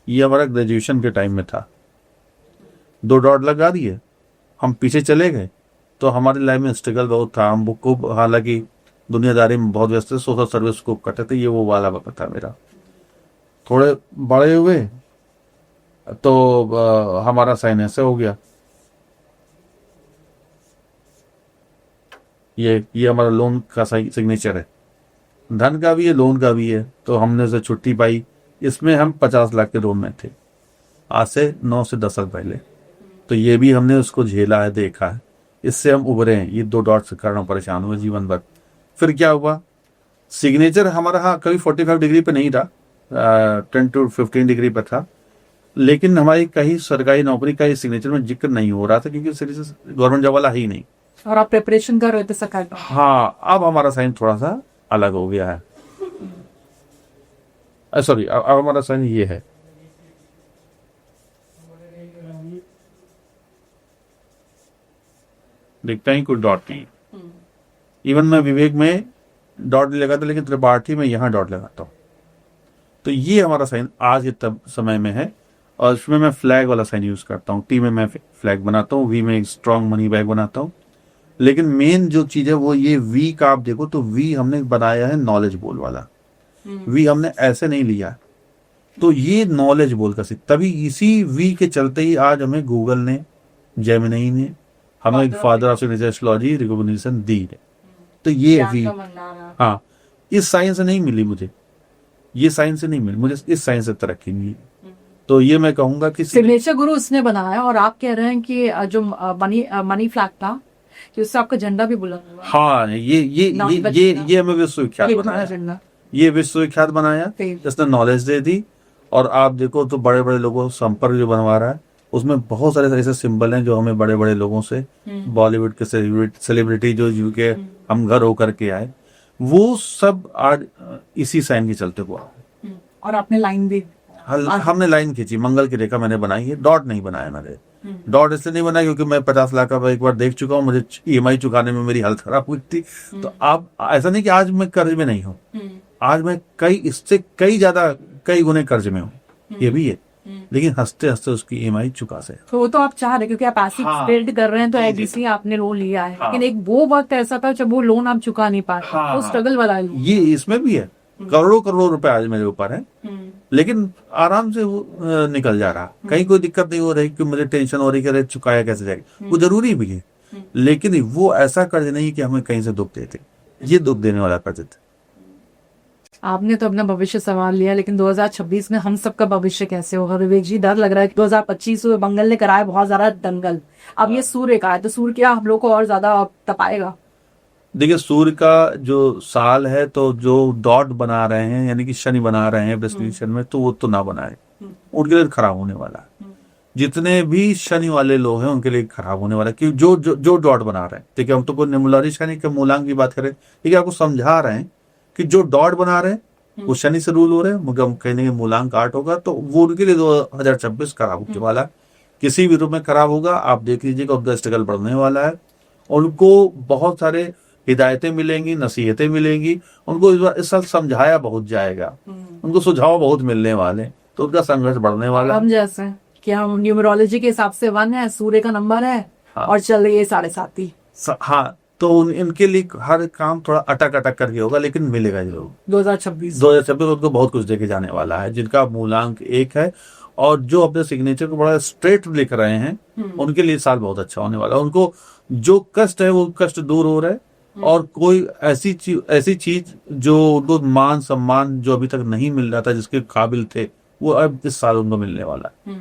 ये हमारा ग्रेजुएशन के टाइम में था, 2 डॉट लगा दिए, हम पीछे चले गए तो हमारी लाइफ में स्ट्रगल बहुत था। हम खूब, हालांकि दुनियादारी में बहुत व्यस्त थे, सोशल सर्विस को करते थे, ये वो वाला वक्त था मेरा। थोड़े बड़े हुए तो हमारा साइन ऐसे हो गया। ये हमारा लोन का सिग्नेचर है, धन का भी है, लोन का भी है। तो हमने से छुट्टी पाई, इसमें हम 50 लाख के लोन में थे, आज से 9 से 10 साल पहले। तो ये भी हमने उसको झेला है, देखा है, इससे हम उभरे हैं। ये 2 डॉट से कारण परेशान हुए जीवन भर। फिर क्या हुआ, सिग्नेचर हमारा हाँ कभी 45 डिग्री पे नहीं था, 10 to 15 डिग्री पर था, लेकिन हमारी कहीं सरकारी नौकरी का इस सिग्नेचर में जिक्र नहीं हो रहा था, क्योंकि गवर्नमेंट जॉब वाला ही नहीं। और आप प्रिपरेशन कर रहे थे सरकार? हाँ, अब हमारा साइन थोड़ा सा अलग हो गया है। सॉरी, अब हमारा साइन ये है। देखते हैं कोई डॉट नहीं। इवन मैं विवेक में डॉट नहीं लगाता, लेकिन त्रिपाठी में यहाँ डॉट लगाता हूँ। तो ये हमारा साइन आज के तब समय में है, और इसमें मैं फ्लैग वाला साइन यूज करता हूँ। टी में मैं फ्लैग बनाता हूँ, वी में एक स्ट्रॉन्ग मनी बैग बनाता हूँ। लेकिन मेन जो चीज है वो ये वी का, आप देखो तो वी हमने बनाया है नॉलेज बोल वाला। वी हमने ऐसे नहीं लिया, तो ये नॉलेज बोल का तभी इसी वी के चलते ही आज हमें गूगल ने, जेमिनी ने हमें फादर ऑफ एस्ट्रोलॉजी रिकॉग्निशन दी है। तो ये वी, हाँ, इस साइंस से नहीं मिली मुझे, ये साइंस से नहीं मिली मुझे, इस साइंस से तरक्की मिली। तो ये मैं कहूंगा कि सिग्नेचर गुरु उसने बनाया, और आप कह रहे हैं कि जो मनी फ्लैग था कि उससे आपका झंडा भी बुलंद हुआ। हाँ, ये हमें विश्वविख्यात बनाया, ये विश्वविख्यात बनाया, जिसने नॉलेज दे दी। और आप देखो तो बड़े बड़े लोगों संपर्क जो बनवा रहा है, उसमें बहुत सारे ऐसे सिंबल हैं जो हमें बड़े बड़े लोगों से, बॉलीवुड के सेलिब्रिटी जो के हम घर होकर के आए, वो सब आज इसी साइन के चलते हुआ। और आपने लाइन भी, हमने लाइन खींची, मंगल की रेखा मैंने बनाई है, डॉट नहीं बनाया मैंने। डॉट इसलिए नहीं बनाया क्योंकि मैं 50 लाख का एक बार देख चुका हूँ, मुझे EMI चुकाने में मेरी हालत खराब हुई थी। तो आप ऐसा नहीं कि आज मैं कर्ज में नहीं हूँ, आज मैं इससे कई गुने कर्ज में हूँ, ये भी है, लेकिन हंसते हंसते उसकी EMI चुका से। तो वो तो आप चाह रहे, क्योंकि आप पैसे बिल्ड कर रहे हैं, तो एडीसी आपने लोन लिया है। लेकिन एक वो वक्त ऐसा था जब वो लोन आप चुका नहीं पाए, वो स्ट्रगल वाला है। ये इसमें भी है, करोड़ों रुपए आज मेरे ऊपर है, लेकिन आराम से वो निकल जा रहा, कहीं कोई दिक्कत नहीं हो रही कि मुझे टेंशन हो रही कि चुकाया कैसे जाएगा। वो जरूरी भी है, लेकिन वो ऐसा कर्ज नहीं कि हमें कहीं से दुख देते, ये दुख देने वाला कर्ज था। आपने तो अपना भविष्य संभाल लिया, लेकिन 2026 में हम सबका भविष्य कैसे होगा विवेक जी? डर लग रहा है। 2025 में मंगल ने कराया बहुत ज्यादा दंगल, अब ये सूर्य का है, तो सूर्य क्या हम लोग को और ज्यादा तपाएगा? देखिए, सूर्य का जो साल है, तो जो डॉट बना रहे हैं, यानी कि शनि बना रहे हैं डेस्टिनेशन में, तो वो तो ना बनाए, उनके लिए खराब होने वाला है। जितने भी शनि वाले लोग हैं उनके लिए खराब होने वाला है, क्योंकि जो डॉट बना रहे हैं, देखिए हम तो कोई न्यूमरोलॉजी शनि के मूलांक की बात करें, ठीक है, आपको समझा रहे हैं कि जो डॉट बना रहे हैं वो शनि से रूल हो रहे हैं, मगर कहने के मूलांक 8 होगा, तो वो उनके लिए 2026 खराब होने वाला है, किसी भी रूप में खराब होगा। आप देख लीजिएगा, उनका स्ट्रगल बढ़ने वाला है, उनको बहुत सारे हिदायतें मिलेंगी, नसीहतें मिलेंगी, उनको इस साल समझाया बहुत जाएगा, उनको सुझाव बहुत मिलने वाले, तो उनका संघर्ष बढ़ने वाला हम जैसे कि हम न्यूमरोलॉजी के हिसाब से 1 है, सूर्य का नंबर है, हाँ। और चल रही है 7.5 हाँ, तो इनके लिए हर काम थोड़ा अटक अटक करके होगा, लेकिन मिलेगा जरूर। 2026 उनको बहुत कुछ देके जाने वाला है, जिनका मूलांक 1 है और जो अपने सिग्नेचर को बड़ा स्ट्रेट लिख रहे हैं, उनके लिए साल बहुत अच्छा होने वाला है। उनको जो कष्ट है वो कष्ट दूर हो रहा है, और कोई ऐसी चीज जो उनको मान सम्मान जो अभी तक नहीं मिल रहा था, जिसके काबिल थे, वो अब इस साल उनको मिलने वाला है।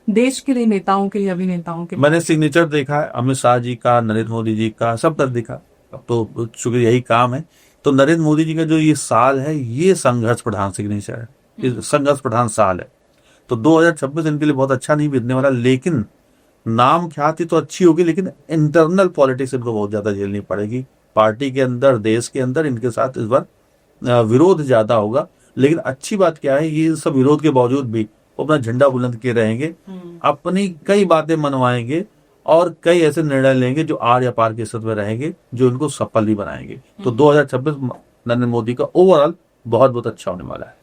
देश के लिए, नेताओं के लिए, अभिनेताओं के लिए। मैंने सिग्नेचर देखा है अमित शाह जी का, नरेंद्र मोदी जी का, सब तक देखा। अब तो चूंकि यही काम है, तो नरेंद्र मोदी जी का जो ये साल है, ये संघर्ष प्रधान सिग्नेचर है, ये संघर्ष प्रधान साल है। तो 2026 इनके लिए बहुत अच्छा नहीं बीतने वाला, लेकिन नाम ख्याति तो अच्छी होगी, लेकिन इंटरनल पॉलिटिक्स इनको बहुत ज्यादा झेलनी पड़ेगी। पार्टी के अंदर, देश के अंदर इनके साथ इस बार विरोध ज्यादा होगा। लेकिन अच्छी बात क्या है, ये सब विरोध के बावजूद भी वो अपना झंडा बुलंद किए रहेंगे, अपनी कई बातें मनवाएंगे और कई ऐसे निर्णय लेंगे जो आर या पार के स्थिति में रहेंगे, जो इनको सफल भी बनाएंगे। तो 2026 नरेंद्र मोदी का ओवरऑल बहुत बहुत अच्छा होने वाला है।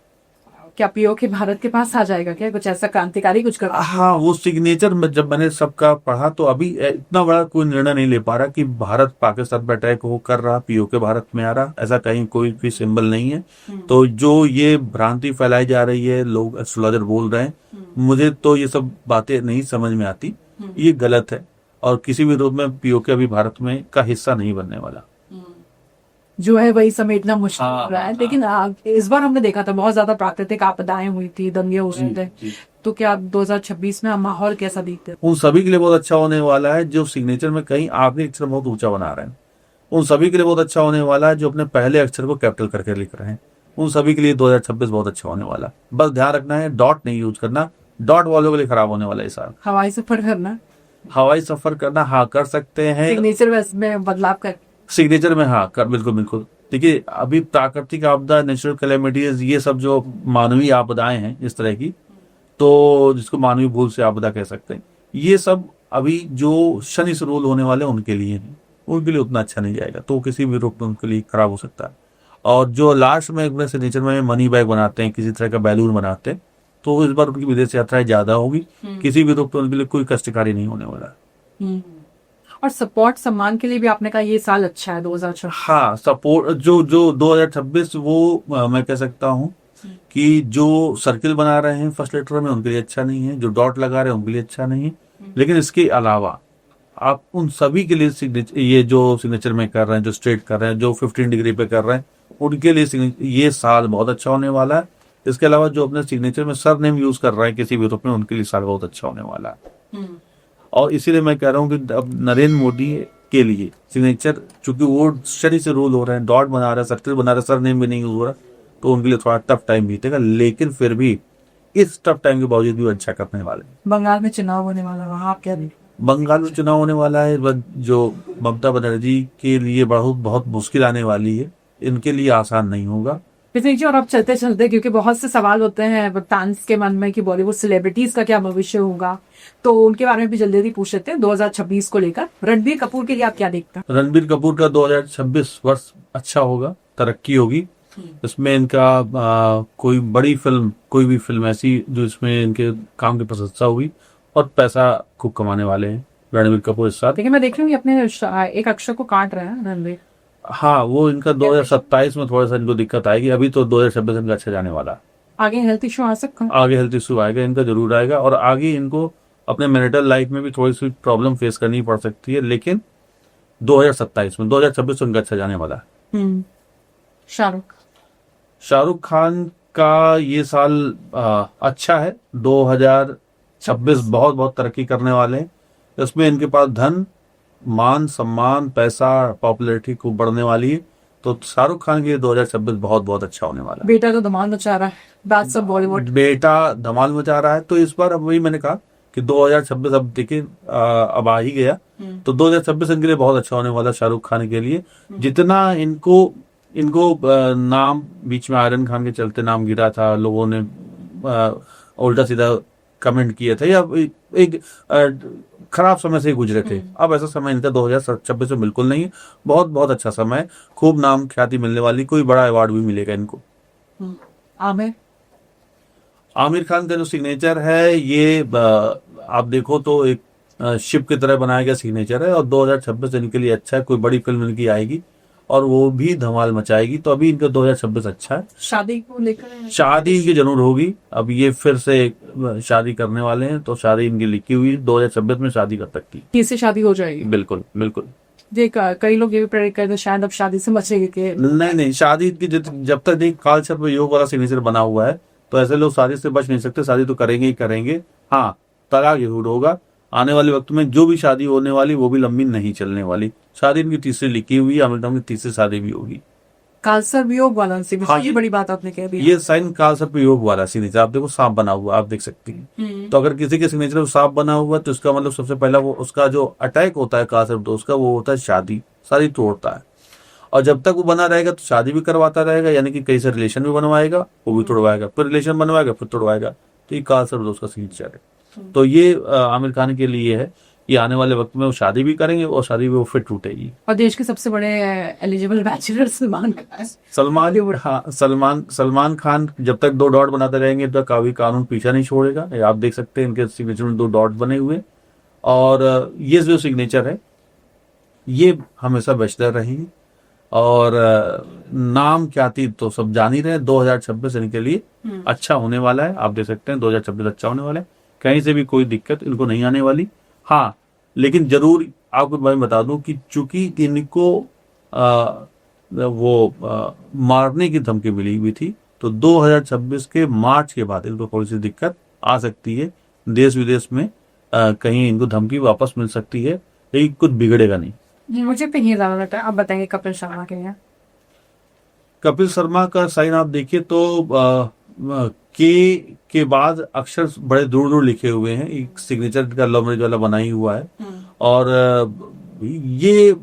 क्या पीओके भारत के पास आ जाएगा क्या, कुछ ऐसा क्रांतिकारी कुछ कर? हाँ, वो सिग्नेचर में जब मैंने सबका पढ़ा, तो अभी इतना बड़ा कोई निर्णय नहीं ले पा रहा कि भारत पाकिस्तान पर अटैक हो कर रहा, पीओके भारत में आ रहा, ऐसा कहीं कोई भी सिंबल नहीं है। तो जो ये भ्रांति फैलाई जा रही है, लोग एस्ट्रोलॉजर बोल रहे हैं, मुझे तो ये सब बातें नहीं समझ में आती, ये गलत है। और किसी भी रूप में पीओके अभी भारत में का हिस्सा नहीं बनने वाला। जो है वही समेटना मुश्किल हाँ, हो रहा है। हाँ, लेकिन इस बार हमने देखा था बहुत ज्यादा प्राकृतिक आपदाएं हुई थी, दंगे हुए थे, तो क्या 2026 में माहौल कैसा दिखता है? उन सभी के लिए बहुत अच्छा होने वाला है जो सिग्नेचर में कहीं आखिरी अक्षर बहुत ऊंचा बना रहे हैं। उन सभी के लिए बहुत अच्छा होने वाला है जो अपने पहले अक्षर को कैपिटल करके लिख रहे हैं। उन सभी के लिए 2026 बहुत अच्छा होने वाला है। बस ध्यान रखना है, डॉट नहीं यूज करना, डॉट वालों के लिए खराब होने वाला है इस साल। हवाई सफर करना, हवाई सफर करना, हाँ कर सकते हैं। सिग्नेचर में बदलाव कर, सिग्नेचर में हाँ कर, बिल्कुल बिल्कुल। देखिए, अभी प्राकृतिक आपदा, नेचुरल कैलेमिटीज, ये सब जो मानवीय आपदाएं हैं इस तरह की, तो जिसको मानवीय भूल से आपदा कह सकते हैं, ये सब अभी जो शनि से रूल होने वाले उनके लिए हैं, उनके लिए उतना अच्छा नहीं जाएगा, तो किसी भी रूप में उनके लिए खराब हो सकता है। और जो लास्ट में एक सिग्नेचर में मनी बैग बनाते हैं, किसी तरह का बैलून बनाते हैं, तो इस बार उनकी विदेश यात्राएं ज्यादा होगी, किसी भी रूप में उनके लिए कोई कष्टकारी नहीं होने वाला। और सपोर्ट सम्मान के लिए भी आपने कहा ये साल अच्छा है 2026। हाँ, सपोर्ट जो 2026 वो मैं कह सकता हूँ कि जो सर्किल बना रहे हैं फर्स्ट लेटर में, उनके लिए अच्छा नहीं है, जो डॉट लगा रहे हैं उनके लिए अच्छा नहीं है। लेकिन इसके अलावा आप उन सभी के लिए सिग्नेचर, ये जो सिग्नेचर में कर रहे हैं, जो स्ट्रेट कर रहे हैं, जो 15 डिग्री पे कर रहे हैं, उनके लिए ये साल बहुत अच्छा होने वाला है। इसके अलावा जो अपने सिग्नेचर में सर नेम यूज कर रहे हैं किसी भी रूप में, उनके लिए साल बहुत अच्छा होने वाला है। और इसीलिए मैं कह रहा हूँ कि अब नरेंद्र मोदी के लिए सिग्नेचर, चूंकि वो शनि से रूल हो रहे हैं, डॉट बना रहे हैं, सर्किल बना रहे हैं, सर नेम भी नहीं हो रहा, तो उनके लिए थोड़ा टफ टाइम बीतेगा। लेकिन फिर भी इस टफ टाइम के बावजूद भी अच्छा करने वाले। बंगाल में चुनाव होने वाला, वहां आप क्या देखते? बंगाल में चुनाव होने वाला है, जो ममता बनर्जी के लिए बहुत मुश्किल आने वाली है, इनके लिए आसान नहीं होगा। पितृ जी, और अब चलते चलते, क्योंकि बहुत से सवाल होते हैं फैंस के मन में कि बॉलीवुड सेलिब्रिटीज का क्या भविष्य होगा, तो उनके बारे में भी जल्दी पूछ लेते हैं 2026 को लेकर। रणबीर कपूर के लिए आप क्या देखते हैं? रणबीर कपूर का 2026 वर्ष अच्छा होगा, तरक्की होगी। इसमें इनका कोई बड़ी फिल्म, कोई भी फिल्म ऐसी जो इसमें इनके काम की प्रशंसा हुई, और पैसा खूब कमाने वाले हैं रणबीर कपूर इस साथ। देखिए, मैं देख रही हूँ अपने एक अक्षर को काट रहे हैं रणबीर। हाँ, वो इनका 2027 में थोड़ा सा इनको दिक्कत आएगी, अभी तो 2026 इनका अच्छा जाने वाला। आगे हेल्थ इशू आ सकता है, आगे हेल्थ इशू आएगा, इनका जरूर आएगा, और आगे इनको अपने मैरिटल लाइफ में भी थोड़ी सी प्रॉब्लम फेस करनी पड़ सकती है, लेकिन 2027 में, 2026 इनका अच्छा जाने वाला है। शाहरुख खान का ये साल अच्छा है। 2026 बहुत बहुत तरक्की करने वाले हैं। इसमें इनके पास धन, मान, सम्मान, पैसा, पॉपुलैरिटी खूब बढ़ने वाली है। तो शाहरुख खान के लिए 2026 बहुत बहुत अच्छा होने वाला है। बेटा तो धमाल मचा रहा है, बात सब बॉलीवुड। बेटा धमाल मचा रहा है, तो इस बार अब वही मैंने कहा कि 2026 अब देखिए अब आ ही गया, तो 2026 इनके लिए बहुत अच्छा होने वाला शाहरुख खान के लिए। जितना इनको नाम बीच में आयरन खान के चलते नाम गिरा था, लोगों ने उल्टा सीधा कमेंट किया था, या एक खराब समय से गुजरे थे। अब ऐसा समय इनका 2026 में बिल्कुल नहीं है, बहुत बहुत अच्छा समय है, खूब नाम ख्याति मिलने वाली, कोई बड़ा अवार्ड भी मिलेगा इनको। आमिर आमिर खान का जो सिग्नेचर है ये आप देखो तो एक शिप की तरह बनाया गया सिग्नेचर है, और 2026 इनके लिए अच्छा है, कोई बड़ी फिल्म इनकी आएगी और वो भी धमाल मचाएगी, तो अभी इनका 2026 अच्छा है। शादी को लेकर शादी इनकी जरूर होगी, अब ये फिर से शादी करने वाले हैं, तो शादी इनकी लिखी हुई 2026 में शादी कर सकती है। किससे शादी हो जाएगी? बिल्कुल बिल्कुल। देख कई लोग ये भी प्रेडिक्ट करते हैं शायद अब शादी से बचेंगे कि नहीं, शादी की जब तक नहीं काल सर्प योग वाला सिग्नेचर बना हुआ है, तो ऐसे लोग शादी से बच नहीं सकते, शादी तो करेंगे ही करेंगे। हाँ, तलाक जरूर होगा आने वाले वक्त में, जो भी शादी होने वाली वो भी लंबी नहीं चलने वाली। शादी इनकी तीसरी लिखी हुई है, आमिर खान की तीसरी शादी भी होगी। कालसर्प योग वाला हाँ, ये बड़ी बात आपने कह दी। ये साइन काल सर्प योग वाला सिग्नेचर, आप देखो सांप बना हुआ, आप देख सकती हैं। तो अगर किसी के सिग्नेचर में सांप बना हुआ है तो इसका मतलब सबसे पहला वो उसका जो अटैक होता है काल सर्प दोष का, वो होता है शादी तोड़ता है। और जब तक वो बना रहेगा तो शादी भी करवाता रहेगा, यानी कि कहीं से रिलेशन भी बनवाएगा, वो भी तोड़वाएगा, फिर रिलेशन बनवाएगा, फिर तोड़वाएगा। तो ये काल सर्प दोष का सिग्नेचर है। तो ये आमिर खान के लिए है, ये आने वाले वक्त में वो शादी भी करेंगे और शादी भी वो फिर टूटेगी। और देश के सबसे बड़े एलिजिबल बैचलर सलमान खान। सलमान खान जब तक 2 डॉट बनाते रहेंगे तब तक अभी कानून पीछा नहीं छोड़ेगा। ये आप देख सकते हैं इनके सिग्नेचर में 2 डॉट बने हुए, और ये जो सिग्नेचर है ये हमेशा बचते रहेंगे। और नाम ख्याति तो सब जान ही रहे हैं, 2026 इनके लिए अच्छा होने वाला है। आप देख सकते हैं 2026 अच्छा होने वाला है, कहीं से भी कोई दिक्कत इनको नहीं आने वाली। हाँ, लेकिन जरूर आपको मैं बता दूं कि चूंकि इनको मारने की धमकी मिली हुई थी, तो 2026 के मार्च के बाद इनको थोड़ी सी दिक्कत आ सकती है। देश विदेश में कहीं इनको धमकी वापस मिल सकती है, लेकिन कुछ बिगड़ेगा नहीं। मुझे पे ये ज्यादा लगता है, आप बताएंगे कपिल शर्मा के लिए। कपिल शर्मा का साइन आप देखिए तो के बाद अक्षर बड़े दूर दूर लिखे हुए हैं, एक सिग्नेचर का लव मैरिज वाला बना ही हुआ है। और ये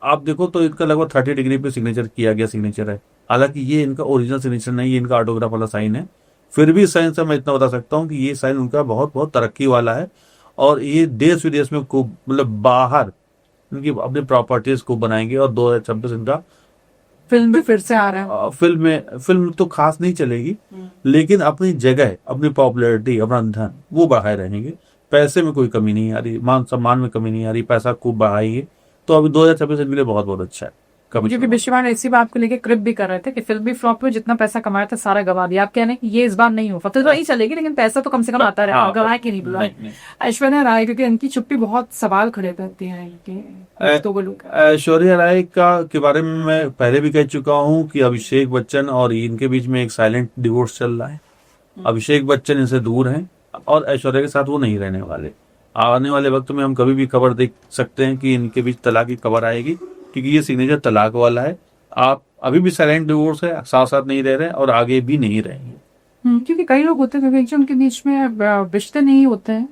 आप देखो तो इनका लगभग 30 डिग्री पे सिग्नेचर किया गया सिग्नेचर है। हालांकि ये इनका ओरिजिनल सिग्नेचर नहीं है, इनका ऑटोग्राफ वाला साइन है। फिर भी साइन से मैं इतना बता सकता हूँ कि ये साइन उनका बहुत बहुत तरक्की वाला है, और ये देश विदेश में खूब मतलब बाहर इनकी अपनी प्रॉपर्टीज को बनाएंगे। और 2026 इनका फिल्म भी फिर से आ रहा है। फिल्म तो खास नहीं चलेगी, लेकिन अपनी जगह, अपनी पॉपुलैरिटी, अपना धन वो बढ़ाए रहेंगे। पैसे में कोई कमी नहीं आ रही, मान सम्मान में कमी नहीं आ रही, पैसा खूब बढ़ाएंगे। तो अभी 2026 इनके लिए बहुत बहुत अच्छा है। क्योंकि बिश्वान इसी बात को लेकर क्रिप भी कर रहे थे कि फिल्म भी फ्लॉप हुई, जितना पैसा कमाया था सारा गवा दिया। आप कह रहे हैं कि ये इस बार नहीं हो, फिल्म तो नहीं चलेगी लेकिन पैसा तो कम से कम आता रहा, गवाए की नहीं बुला। ऐश्वर्या राय, क्योंकि इनकी चुप्पी बहुत सवाल खड़े करती है ऐश्वर्या राय के बारे में मैं पहले भी कह चुका हूँ कि अभिषेक बच्चन और इनके बीच में एक साइलेंट डिवोर्स चल रहा है। अभिषेक बच्चन इनसे दूर हैं और ऐश्वर्या के साथ वो नहीं रहने वाले। आने वाले वक्त में हम कभी भी खबर देख सकते हैं कि इनके बीच तलाक की खबर आएगी, क्योंकि ये सिग्नेचर तलाक वाला है। आप अभी भी साइलेंट डिवोर्स है, साथ साथ नहीं रह रहे और आगे भी नहीं रहेंगे। क्योंकि कई लोग होते हैं उनके बीच में रिश्ते नहीं होते हैं,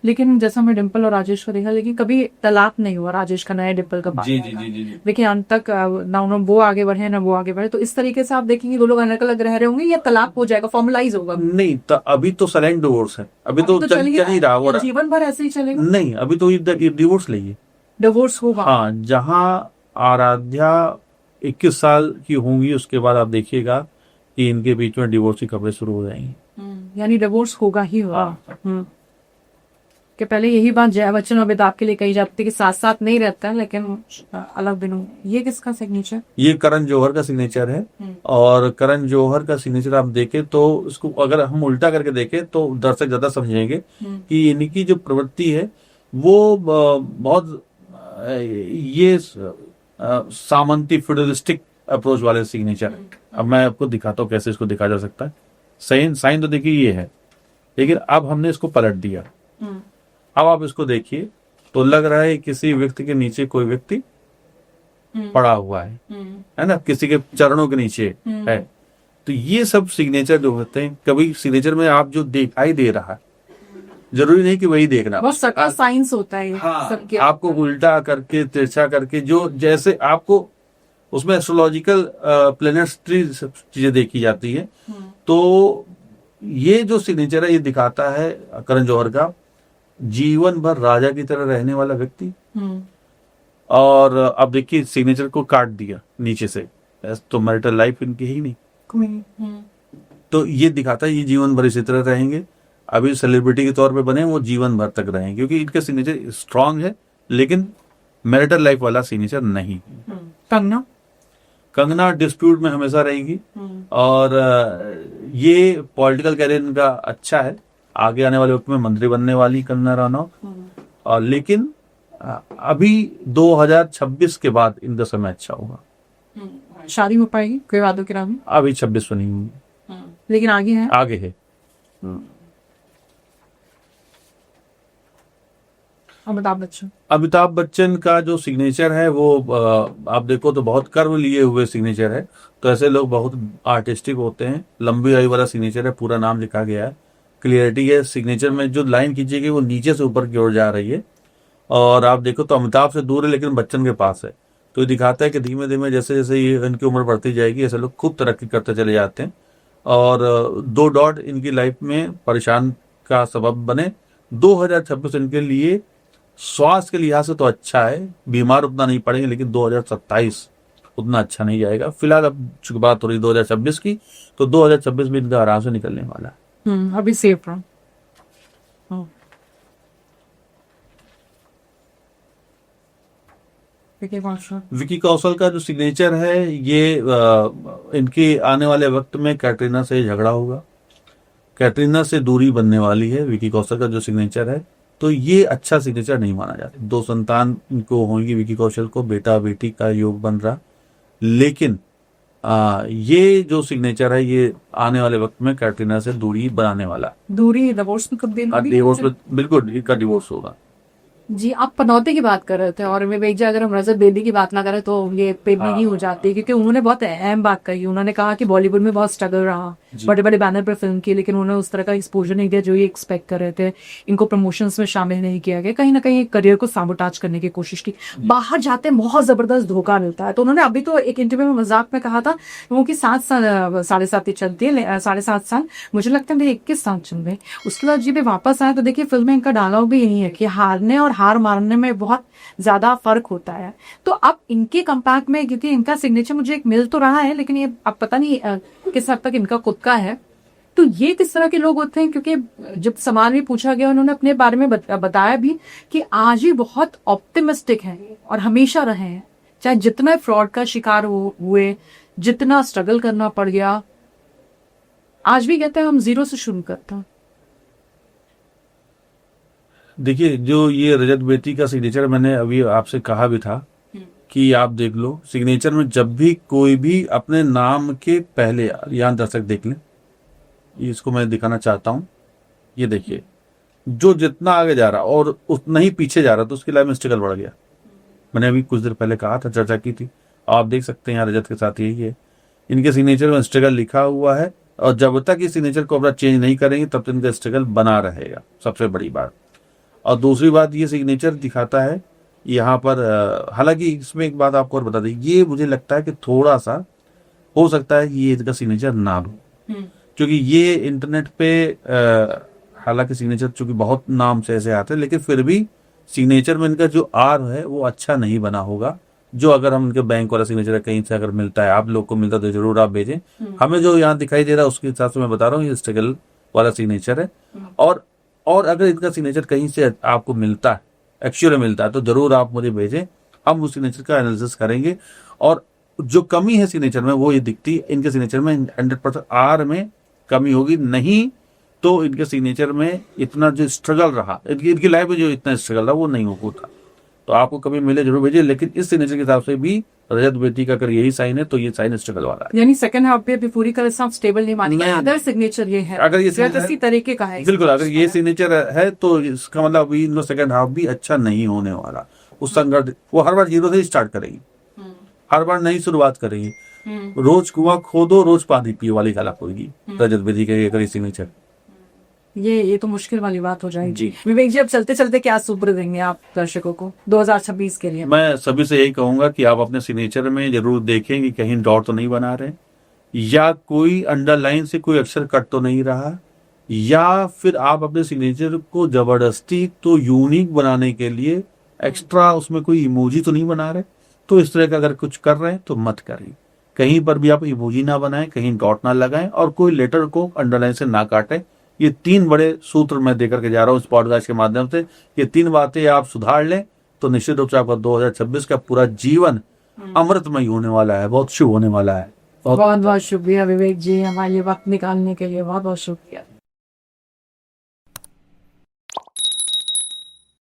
लेकिन जैसा मैं डिम्पल और राजेश को देखा, लेकिन कभी तलाक नहीं हुआ राजेश का नया डिम्पल का बात। जी जी जी जी। लेकिन अंत तक ना वो आगे बढ़े ना वो आगे बढ़े। तो इस तरीके से आप देखेंगे वो लोग अलग अलग रह रहे होंगे या तलाक हो जाएगा, फॉर्मलाइज होगा? नहीं, अभी तो साइलेंट डिवोर्स है, अभी तो चल ही रहा वो। जीवन भर ऐसे ही चलेगा? नहीं, अभी तो डिवोर्स लेंगे, डिवोर्स होगा। हाँ, जहाँ आराध्या 21 साल की होंगी उसके बाद आप देखिएगा कि इनके बीच में डिवोर्स की खबरें शुरू हो जाएंगी। यानी डिवोर्स होगा ही होगा। कि पहले यही बात जया बच्चन और अमिताभ के लिए कही जाती है कि साथ साथ नहीं रहता है लेकिन अलग भी नहीं। ये किसका सिग्नेचर? ये करण जौहर का सिग्नेचर है। और करण जौहर का सिग्नेचर आप देखें तो इसको अगर हम उल्टा करके देखें तो दर्शक ज्यादा समझेंगे कि इनकी जो प्रवृत्ति है वो बहुत ये सामंती फ्यूडलिस्टिक अप्रोच वाले सिग्नेचर है। अब मैं आपको दिखाता हूँ कैसे इसको दिखा जा सकता है। साइन तो देखिए ये है, लेकिन अब हमने इसको पलट दिया। अब आप इसको देखिए तो लग रहा है किसी व्यक्ति के नीचे कोई व्यक्ति पड़ा हुआ है ना, किसी के चरणों के नीचे है। तो ये सब सिग्नेचर जो होते हैं, कभी सिग्नेचर में आप जो दिखाई दे रहा है जरूरी नहीं कि वही देखना, बहुत सबका साइंस होता है। हाँ, आपको उल्टा करके तिरछा करके जो जैसे आपको उसमें एस्ट्रोलॉजिकल प्लैनेटरी चीजें देखी जाती है। तो ये जो सिग्नेचर है ये दिखाता है करण जौहर का जीवन भर राजा की तरह रहने वाला व्यक्ति। हम्म, और अब देखिए सिग्नेचर को काट दिया नीचे से, तो मैरिटल लाइफ इनकी है ही नहीं। हम्म, तो ये दिखाता है ये जीवन भर इसी तरह रहेंगे। अभी सेलिब्रिटी के तौर पे बने वो जीवन भर तक रहेंगे, क्योंकि इनका सिग्नेचर स्ट्रांग है लेकिन मैरिटल लाइफ वाला सिग्नेचर नहीं। कंगना। कंगना डिस्प्यूट में हमेशा रहेगी। और ये पॉलिटिकल कैरियर इनका अच्छा है, आगे आने वाले वक्त में मंत्री बनने वाली कंगना रनौत। और लेकिन अभी 2026 के बाद इनका समय अच्छा होगा। शादी हो पाएगी कोई वादों की राह? अभी 26 में नहीं होगी, लेकिन आगे है। आगे है। अमिताभ बच्चन का जो सिग्नेचर है वो आप देखो तो बहुत कर्व लिए हुए सिग्नेचर है। तो ऐसे लोग बहुत आर्टिस्टिक होते हैं। लंबी आई वाला सिग्नेचर है, पूरा नाम लिखा गया है, क्लियरिटी है सिग्नेचर में। जो लाइन खींची गई वो नीचे से ऊपर की ओर जा रही है। और आप देखो तो अमिताभ से दूर है लेकिन बच्चन के पास है। तो ये दिखाता है कि धीमे धीमे जैसे जैसे ये इनकी उम्र बढ़ती जाएगी ऐसे लोग खूब तरक्की करते चले जाते हैं। और 2 डॉट इनकी लाइफ में परेशान का सबब बने। 2026 इनके लिए स्वास्थ्य के लिहाज से तो अच्छा है, बीमार उतना नहीं पड़ेंगे, लेकिन 2027 उतना अच्छा नहीं जाएगा। फिलहाल अब चूंकि बात हो रही 2026 की, तो 2026 में इनका आराम से निकलने वाला है। अभी सेफ रहो। विकी कौशल का जो सिग्नेचर है ये इनके आने वाले वक्त में कैटरीना से झगड़ा होगा, कैटरीना से दूरी बनने वाली है। विकी कौशल का जो सिग्नेचर है तो ये अच्छा सिग्नेचर नहीं माना जाता। 2 संतान इनको होंगी विकी कौशल को, बेटा बेटी का योग बन रहा। लेकिन ये जो सिग्नेचर है ये आने वाले वक्त में कैटरीना से दूरी बनाने वाला। दूरी डिवोर्स में कब देना? डिवोर्स में बिल्कुल इनका डिवोर्स होगा। जी, आप पनौते की बात कर रहे थे और विवेक जी अगर हम रजत बेदी की बात ना करें तो ये पेबी ही हो जाती है, क्योंकि उन्होंने बहुत अहम बात कही। उन्होंने कहा कि बॉलीवुड में बहुत स्ट्रगल रहा, बड़े बड़े बैनर पर फिल्म की, लेकिन उन्होंने उस तरह का एक्सपोजर नहीं दिया जो ये एक्सपेक्ट कर रहे थे। इनको प्रमोशंस में शामिल नहीं किया गया, कहीं ना कहीं करियर को साबोटाज करने की कोशिश की। बाहर जाते बहुत जबरदस्त धोखा मिलता है। तो उन्होंने अभी तो एक इंटरव्यू में मजाक में कहा था वो कि 7 साल 7.5 चलती है, 7.5 साल, मुझे लगता है मेरे 21 साल चल रहे। उसके बाद जब वापस आए तो देखिए फिल्म में इनका डायलॉग भी यही है कि हारने और हार मारने में बहुत ज्यादा फर्क होता है। तो अब इनके कंपैक्ट में, क्योंकि इनका सिग्नेचर मुझे एक मिल तो रहा है लेकिन ये अब पता नहीं किस हद तक इनका खुद का है। तो ये किस तरह के लोग होते हैं? क्योंकि जब सवाल भी पूछा गया उन्होंने अपने बारे में बताया भी कि आज ही बहुत ऑप्टिमिस्टिक हैं और हमेशा रहे हैं, चाहे जितना फ्रॉड का शिकार हुए, जितना स्ट्रगल करना पड़ गया, आज भी कहते हैं हम 0 से शुरू करते हैं। देखिए जो ये रजत बेदी का सिग्नेचर मैंने अभी आपसे कहा भी था कि आप देख लो सिग्नेचर में जब भी कोई भी अपने नाम के पहले, यहाँ दर्शक देख लें, इसको मैं दिखाना चाहता हूं। ये देखिए जो जितना आगे जा रहा और उतना ही पीछे जा रहा तो उसकी लाइफ में स्ट्रगल बढ़ गया। मैंने अभी कुछ देर पहले कहा था, चर्चा की थी, आप देख सकते हैं यहाँ रजत के साथ यही है, इनके सिग्नेचर में स्ट्रगल लिखा हुआ है। और जब तक इस सिग्नेचर को अपना चेंज नहीं करेंगे तब तक इनका स्ट्रगल बना रहेगा, सबसे बड़ी बात। और दूसरी बात ये सिग्नेचर दिखाता है यहाँ पर, हालांकि इसमें एक बात आपको और बता दें, ये मुझे लगता है कि थोड़ा सा हो सकता है ये इसका सिग्नेचर ना हो, क्योंकि ये इंटरनेट पे हालांकि सिग्नेचर चूंकि बहुत नाम से ऐसे आते हैं लेकिन फिर भी सिग्नेचर में इनका जो आर है वो अच्छा नहीं बना होगा। जो अगर हम इनके बैंक वाला सिग्नेचर कहीं से अगर मिलता है, आप लोग को मिलता है तो जरूर आप भेजें। हमें जो यहाँ दिखाई दे रहा है उसके हिसाब से मैं बता रहा हूँ ये स्ट्रगल वाला सिग्नेचर है। और अगर इनका सिग्नेचर कहीं से आपको मिलता है, एक्चुअली मिलता है, तो जरूर आप मुझे भेजें, हम उस सिग्नेचर का एनालिसिस करेंगे। और जो कमी है सिग्नेचर में वो ये दिखती है, इनके सिग्नेचर में 100% आर में कमी होगी, नहीं तो इनके सिग्नेचर में इतना जो स्ट्रगल रहा, इनकी लाइफ में जो इतना स्ट्रगल रहा वो नहीं होता। तो आपको कभी मिले जरूर भेजिए, लेकिन इस सिग्नेचर के हिसाब से भी रजत बेदी का अगर यही साइन है तो ये साइन स्ट्रगल वाला है, यानी सेकंड हाफ पे अभी पूरी तरह से स्टेबल नहीं मानेंगे। अदर सिग्नेचर ये है, अगर ये इसी तरीके का है, बिल्कुल अगर ये सिग्नेचर है तो इसका मतलब अभी इन सेकंड हाफ भी अच्छा नहीं होने वाला। उस संघर्ष वो हर बार 0 से स्टार्ट करेगी, हर बार नई शुरुआत करेगी, रोज कुआं खोदो रोज पानी पियो वाली हालत होगी रजत बेदी के अगर सिग्नेचर। ये तो मुश्किल वाली बात हो जाएगी जी। विवेक जी अब चलते चलते क्या सुपर देंगे आप दर्शकों को 2026 के लिए? मैं सभी से यही कहूंगा कि आप अपने सिग्नेचर में जरूर देखें कि कहीं डॉट तो नहीं बना रहे, या कोई अंडरलाइन से कोई अक्षर कट तो नहीं रहा, या फिर आप अपने सिग्नेचर को जबरदस्ती तो यूनिक बनाने के लिए एक्स्ट्रा उसमें कोई इमोजी तो नहीं बना रहे, तो इस तरह का अगर कुछ कर रहे हैं तो मत करिए। कहीं पर भी आप इमोजी ना बनाएं, कहीं डॉट ना लगाएं और कोई लेटर को अंडरलाइन से ना काटें। ये 3 बड़े सूत्र मैं देकर के जा रहा हूँ इस पॉडकास्ट के माध्यम से। ये 3 बातें आप सुधार लें तो निश्चित रूप से आपका 2026 का पूरा जीवन अमृतमय होने वाला है, बहुत शुभ होने वाला है। बहुत बहुत शुक्रिया विवेक जी, हमारे लिए वक्त निकालने के लिए बहुत बहुत शुक्रिया।